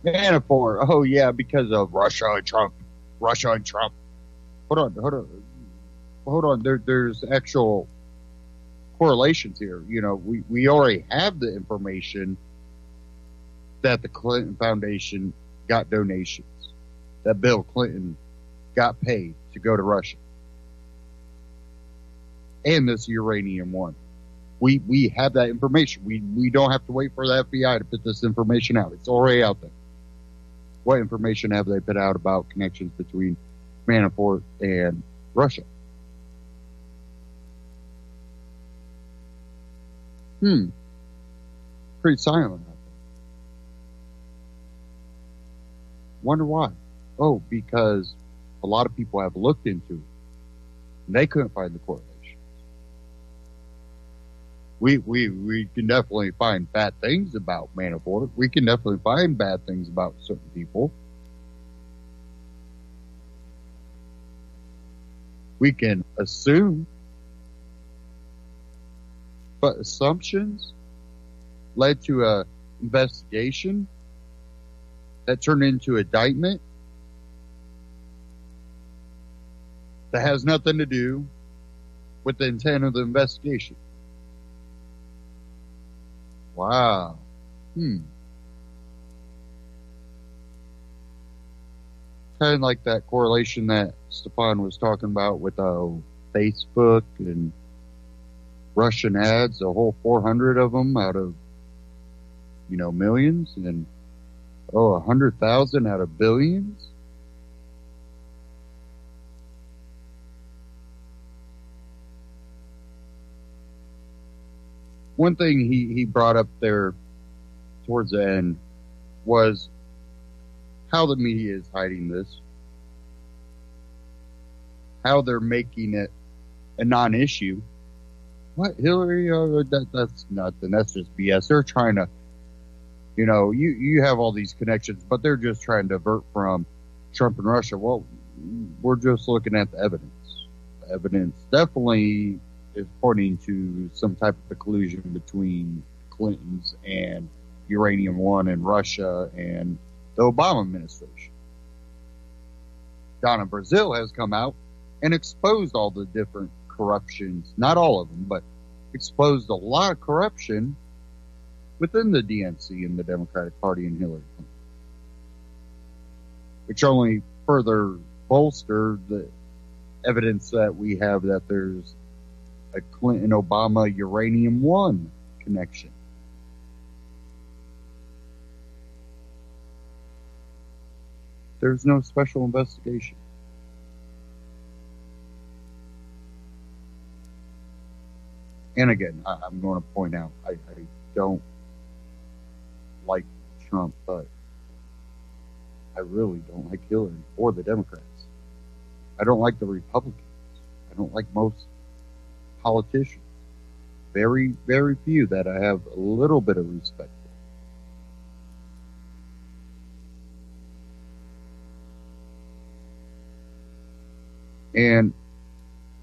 Manafort. Oh, yeah, because of Russia and Trump. Hold on. There's actual correlations here. We already have the information that the Clinton Foundation got donations, that Bill Clinton got paid to go to Russia, and this Uranium One. We have that information. We don't have to wait for the FBI to put this information out. It's already out there. What information have they put out about connections between Manafort and Russia? Pretty silent out there. Wonder why? Oh, because a lot of people have looked into it, and they couldn't find the correlation. We can definitely find bad things about Manafort. We can definitely find bad things about certain people. We can assume. But assumptions led to a investigation that turned into indictment that has nothing to do with the intent of the investigation. Wow. Kind of like that correlation that Stefan was talking about with Facebook and Russian ads, a whole 400 of them out of, millions, and 100,000 out of billions. One thing he brought up there towards the end was how the media is hiding this, how they're making it a non-issue. What, Hillary? That's nothing. That's just BS. They're trying to, you have all these connections, but they're just trying to divert from Trump and Russia. Well, we're just looking at the evidence. The evidence definitely is pointing to some type of collusion between Clintons and Uranium One and Russia and the Obama administration. Donna Brazil has come out and exposed all the different corruptions, not all of them, but exposed a lot of corruption within the DNC and the Democratic Party and Hillary Clinton, which only further bolstered the evidence that we have that there's a Clinton-Obama Uranium One connection. There's no special investigation. And again, I'm going to point out, I don't like Trump, but I really don't like Hillary or the Democrats. I don't like the Republicans. I don't like most politicians. Very, very few that I have a little bit of respect for. And,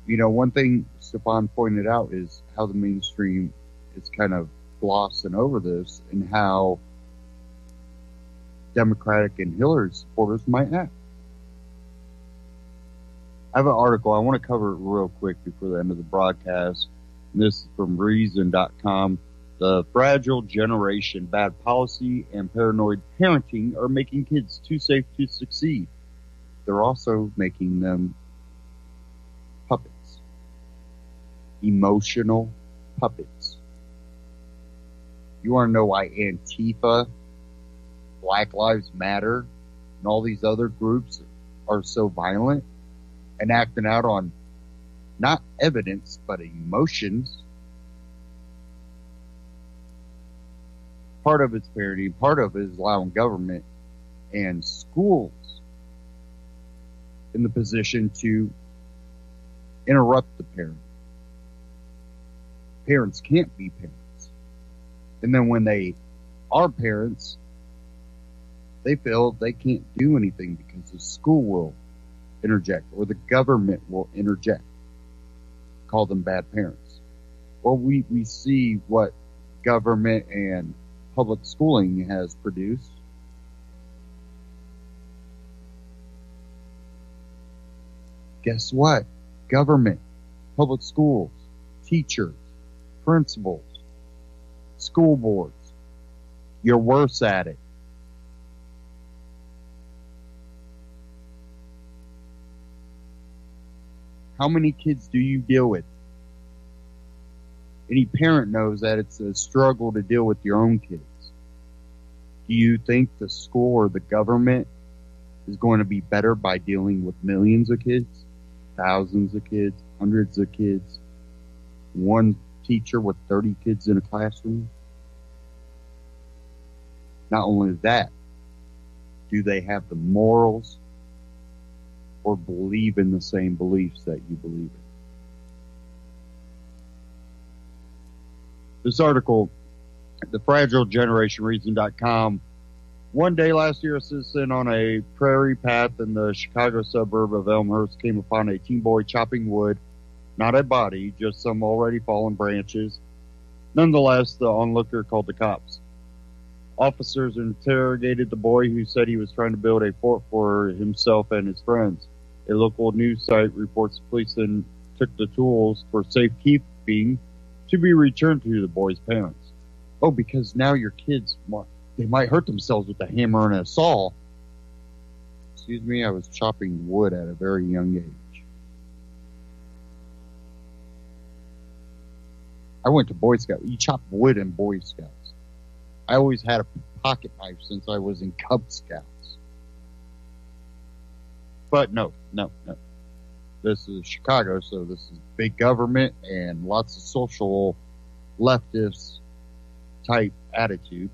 one thing Stefan pointed out is how the mainstream is kind of glossing over this and how Democratic and Hillary supporters might act. I have an article I want to cover it real quick before the end of the broadcast. This is from Reason.com. The fragile generation, bad policy, and paranoid parenting are making kids too safe to succeed. They're also making them puppets. Emotional puppets. You want to know why Antifa, Black Lives Matter, and all these other groups are so violent and acting out on not evidence, but emotions? Part of it's parenting, part of it is allowing government and schools in the position to interrupt the parent. Parents can't be parents. And then when they are parents, they feel they can't do anything because the school will interject or the government will interject. Call them bad parents. Well, we see what government and public schooling has produced. Guess what? Government, public schools, teachers, principals, school boards, you're worse at it. How many kids do you deal with? Any parent knows that it's a struggle to deal with your own kids. Do you think the school or the government is going to be better by dealing with millions of kids, thousands of kids, hundreds of kids, one teacher with 30 kids in a classroom? Not only that, do they have the morals or believe in the same beliefs that you believe in? This article, the Fragile Generation, Reason.com. One day last year, a citizen on a prairie path in the Chicago suburb of Elmhurst came upon a teen boy chopping wood, not a body, just some already fallen branches. Nonetheless, the onlooker called the cops. Officers interrogated the boy, who said he was trying to build a fort for himself and his friends. A local news site reports the police then took the tools for safekeeping to be returned to the boy's parents. Oh, because now your kids, they might hurt themselves with a hammer and a saw. Excuse me, I was chopping wood at a very young age. I went to Boy Scout. You chop wood in Boy Scouts. I always had a pocket knife since I was in Cub Scouts. But no. This is Chicago, so this is big government and lots of social leftist type attitude.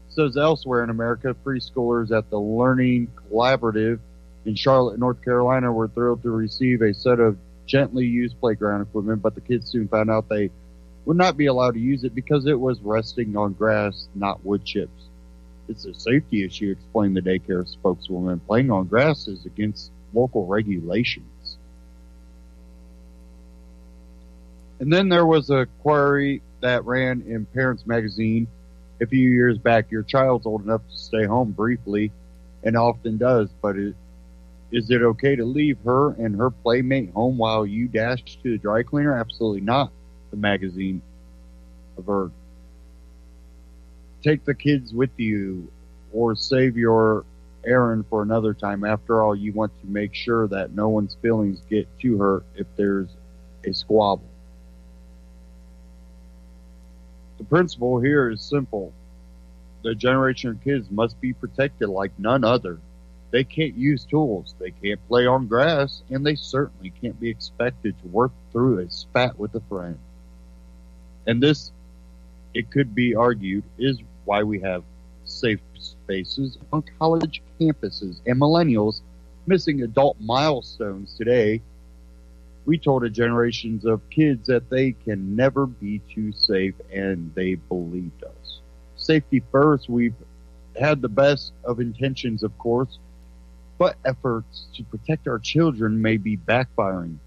It says elsewhere in America, preschoolers at the Learning Collaborative in Charlotte, North Carolina were thrilled to receive a set of gently used playground equipment, but the kids soon found out they would not be allowed to use it because it was resting on grass, not wood chips. It's a safety issue, explained the daycare spokeswoman. Playing on grass is against local regulations. And then there was a query that ran in Parents Magazine a few years back. Your child's old enough to stay home briefly, and often does, but is it okay to leave her and her playmate home while you dash to the dry cleaner? Absolutely not, the magazine averred. Take the kids with you or save your errand for another time. After all, you want to make sure that no one's feelings get too hurt if there's a squabble. The principle here is simple. The generation of kids must be protected like none other. They can't use tools, they can't play on grass, and they certainly can't be expected to work through a spat with a friend. And this, it could be argued, is why we have safe spaces on college campuses and millennials missing adult milestones today. We told a generations of kids that they can never be too safe, and they believed us. Safety first. We've had the best of intentions, of course, but efforts to protect our children may be backfiring.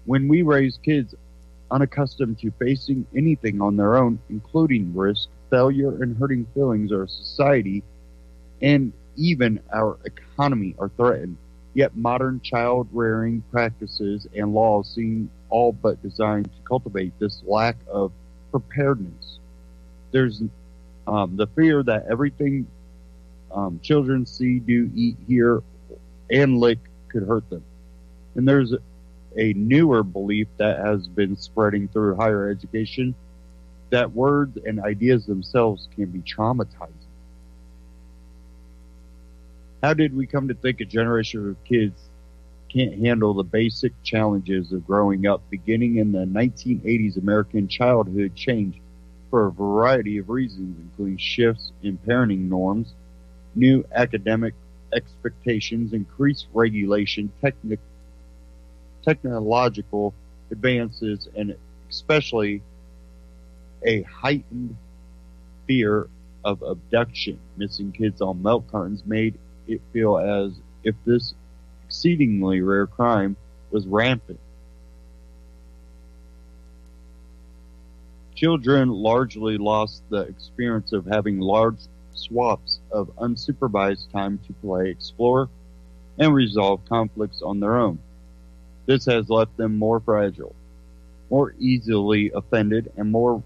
When we raise kids unaccustomed to facing anything on their own, including risk, failure, and hurting feelings, our society and even our economy are threatened. Yet modern child rearing practices and laws seem all but designed to cultivate this lack of preparedness. There's the fear that everything children see, do, eat, hear, and lick could hurt them. And there's a newer belief that has been spreading through higher education that words and ideas themselves can be traumatizing. How did we come to think a generation of kids can't handle the basic challenges of growing up? Beginning in the 1980s, American childhood changed for a variety of reasons, including shifts in parenting norms, new academic expectations, increased regulation, technological advances, and especially a heightened fear of abduction. Missing kids on milk cartons made it feel as if this exceedingly rare crime was rampant. Children largely lost the experience of having large swaths of unsupervised time to play, explore, and resolve conflicts on their own. This has left them more fragile, more easily offended, and more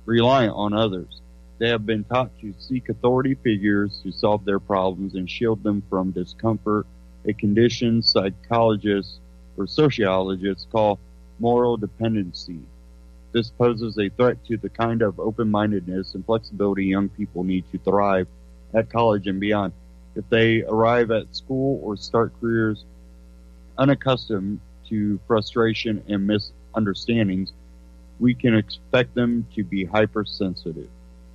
reliant on others. They have been taught to seek authority figures to solve their problems and shield them from discomfort, a condition psychologists or sociologists call moral dependency. This poses a threat to the kind of open-mindedness and flexibility young people need to thrive at college and beyond. If they arrive at school or start careers unaccustomed to frustration and misunderstandings, we can expect them to be hypersensitive.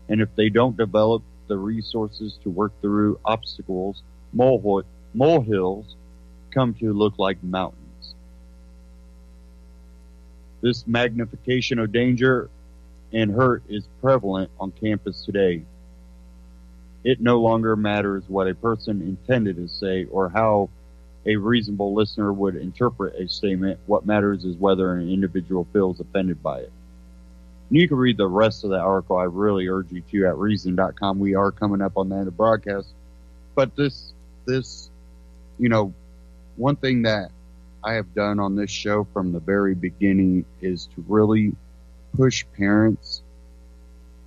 And if they don't develop the resources to work through obstacles, molehills come to look like mountains. This magnification of danger and hurt is prevalent on campus today. It no longer matters what a person intended to say or how a reasonable listener would interpret a statement. What matters is whether an individual feels offended by it. And you can read the rest of that article. I really urge you to at reason.com. We are coming up on the end of the broadcast. But this, one thing that I have done on this show from the very beginning is to really push parents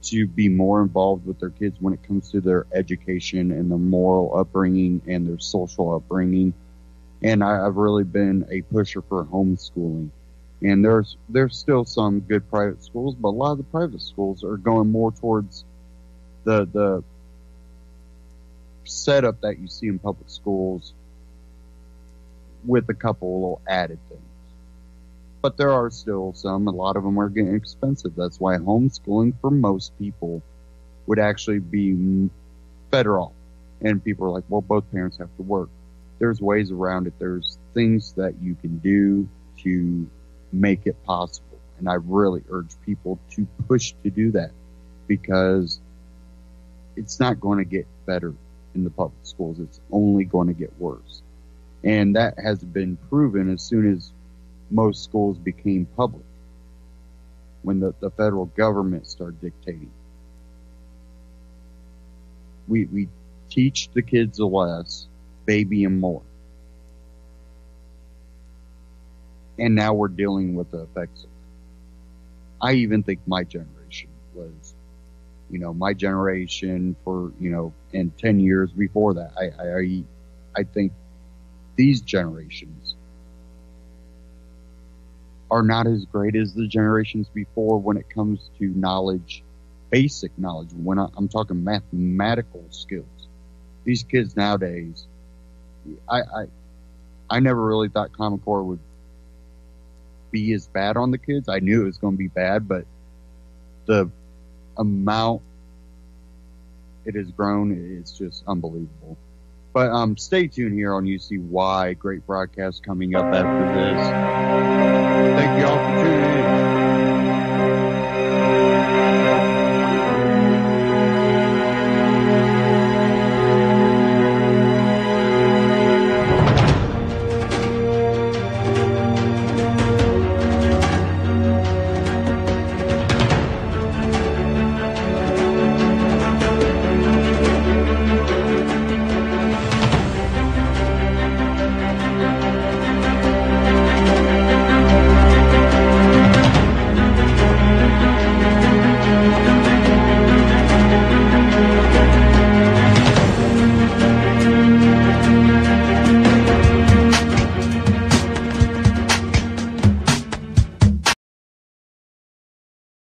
to be more involved with their kids when it comes to their education and their moral upbringing and their social upbringing. And I've really been a pusher for homeschooling. And there's still some good private schools, but a lot of the private schools are going more towards the setup that you see in public schools with a couple little added things. But there are still some. A lot of them are getting expensive. That's why homeschooling for most people would actually be better off. And people are like, well, both parents have to work. There's ways around it. There's things that you can do to make it possible. And I really urge people to push to do that, because it's not going to get better in the public schools. It's only going to get worse. And that has been proven as soon as most schools became public, when the federal government started dictating. We teach the kids less, baby them more. And now we're dealing with the effects of it. I even think my generation was, my generation for, and 10 years before that. I think these generations are not as great as the generations before when it comes to knowledge, basic knowledge. When I'm talking mathematical skills, these kids nowadays, I never really thought Common Core would be as bad on the kids. I knew it was going to be bad, but the amount it has grown, it's just unbelievable. But stay tuned here on UCY. Great broadcast coming up after this. Thank you